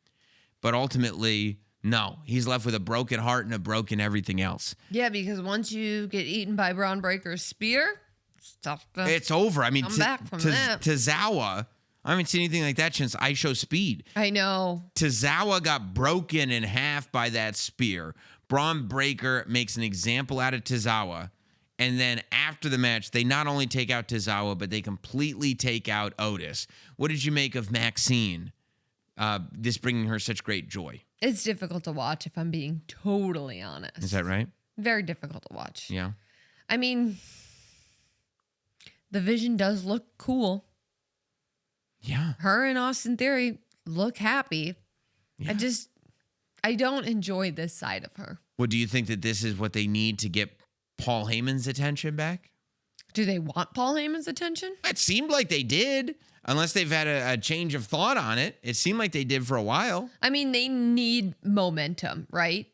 But ultimately, no. He's left with a broken heart and a broken everything else. Yeah, because once you get eaten by Braun Breaker's spear, it's tough to It's over. I mean, come back from that. Tozawa, I haven't seen anything like that since I Show Speed. I know. Tozawa got broken in half by that spear. Braun Breaker makes an example out of Tozawa. And then after the match, they not only take out Tozawa, but they completely take out Otis. What did you make of Maxine? This bringing her such great joy. It's difficult to watch if I'm being totally honest. Is that right? Very difficult to watch. Yeah. I mean, the Vision does look cool. Yeah. Her and Austin Theory look happy. Yeah. I don't enjoy this side of her. Well, do you think that this is what they need to get Paul Heyman's attention back? Do they want Paul Heyman's attention? It seemed like they did, unless they've had a change of thought on it. It seemed like they did for a while. I mean, they need momentum, right?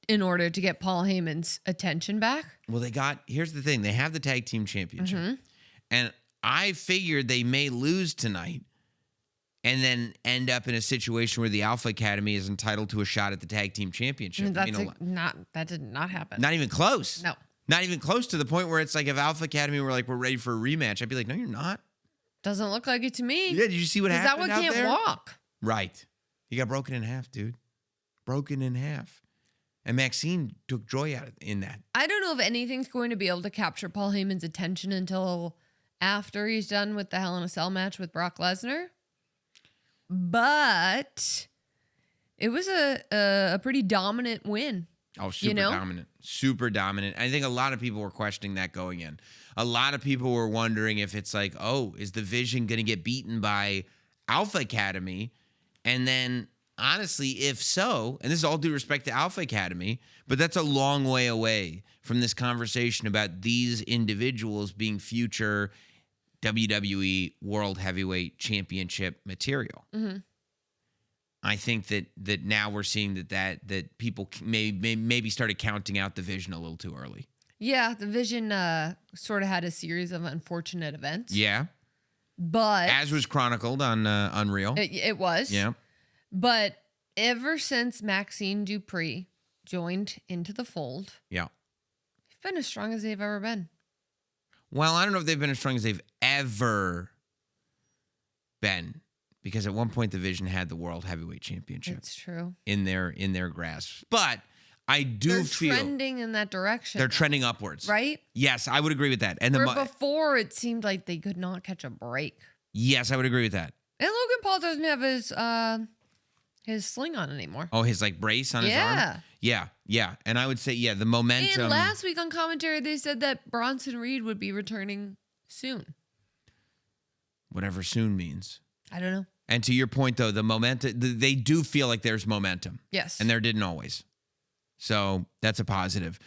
In order to get Paul Heyman's attention back. Well, here's the thing. They have the tag team championship. Mm-hmm. And I figured they may lose tonight and then end up in a situation where the Alpha Academy is entitled to a shot at the tag team championship. That did not happen. Not even close. No. Not even close to the point where it's like if Alpha Academy were like, we're ready for a rematch, I'd be like, no, you're not. Doesn't look like it to me. Yeah, did you see what Is that happened one out can't there? walk? Right. He got broken in half, dude. Broken in half. And Maxine took joy out in that. I don't know if anything's going to be able to capture Paul Heyman's attention until after he's done with the Hell in a Cell match with Brock Lesnar. But it was a pretty dominant win. Oh, super dominant. Super dominant. I think a lot of people were questioning that going in. A lot of people were wondering if it's like, oh, is the Vision going to get beaten by Alpha Academy? And then, honestly, if so, and this is all due respect to Alpha Academy, but that's a long way away from this conversation about these individuals being future WWE World Heavyweight Championship material. Mm-hmm. I think that now we're seeing that people maybe started counting out the Vision a little too early. Yeah, the Vision sort of had a series of unfortunate events. Yeah. But as was chronicled on Unreal. It was. Yeah. But ever since Maxine Dupree joined into the fold, yeah, they've been as strong as they've ever been. Well, I don't know if they've been as strong as they've ever been, because at one point the Vision had the World Heavyweight Championship. It's true. In their grasp. But I do feel they're trending in that direction. They're trending upwards. Right? Yes, I would agree with that. And where before it seemed like they could not catch a break. Yes, I would agree with that. And Logan Paul doesn't have his sling on anymore. Oh, his like brace on his arm? Yeah. And I would say, the momentum. And last week on commentary, they said that Bronson Reed would be returning soon. Whatever soon means. I don't know. And to your point, though, the momentum, they do feel like there's momentum. Yes. And there didn't always. So that's a positive.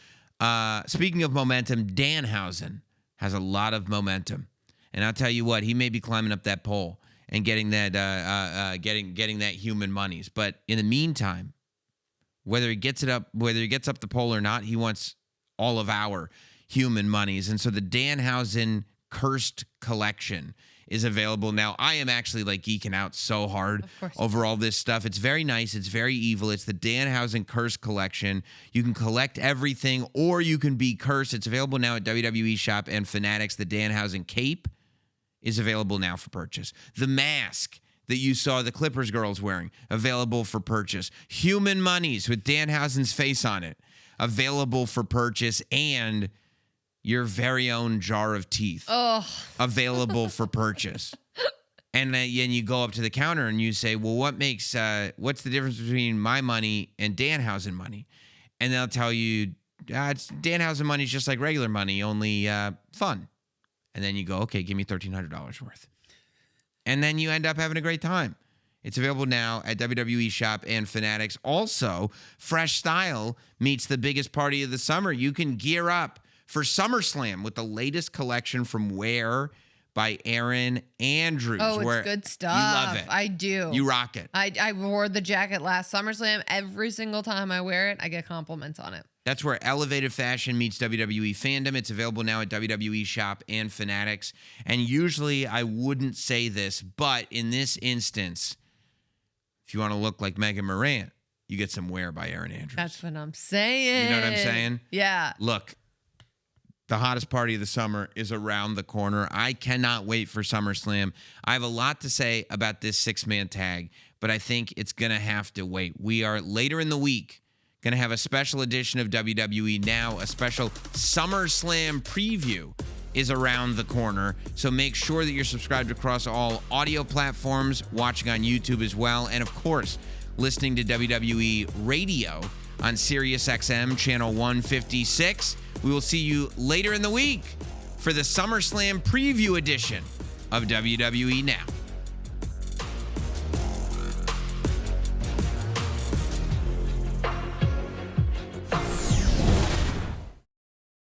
Speaking of momentum, Danhausen has a lot of momentum. And I'll tell you what, he may be climbing up that pole and getting that getting that human monies. But in the meantime, whether he gets up the pole or not, he wants all of our human monies. And so the Danhausen Cursed Collection is available now. I am actually like geeking out so hard over all this stuff. It's very nice. It's very evil. It's the Danhausen Cursed Collection. You can collect everything or you can be cursed. It's available now at WWE Shop and Fanatics. The Danhausen Cape is available now for purchase. The mask that you saw the Clippers girls wearing, available for purchase. Human monies with Danhausen's face on it, available for purchase, and your very own jar of teeth available for purchase. And then you go up to the counter and you say, well, what's the difference between my money and Danhausen money? And they'll tell you, Danhausen money is just like regular money, only fun. And then you go, okay, give me $1,300 worth. And then you end up having a great time. It's available now at WWE Shop and Fanatics. Also, Fresh Style meets the biggest party of the summer. You can gear up for SummerSlam with the latest collection from Wear by Erin Andrews. Oh, it's good stuff. You love it. I do. You rock it. I wore the jacket last SummerSlam. Every single time I wear it, I get compliments on it. That's where elevated fashion meets WWE fandom. It's available now at WWE Shop and Fanatics. And usually I wouldn't say this, but in this instance, if you want to look like Megan Moran, you get some Wear by Erin Andrews. That's what I'm saying. You know what I'm saying? Yeah. Look, the hottest party of the summer is around the corner. I cannot wait for SummerSlam. I have a lot to say about this six-man tag, but I think it's going to have to wait. We are later in the week going to have a special edition of WWE Now. A special SummerSlam preview is around the corner. So make sure that you're subscribed across all audio platforms, watching on YouTube as well, and of course, listening to WWE Radio on SiriusXM channel 156. We will see you later in the week for the SummerSlam preview edition of WWE Now.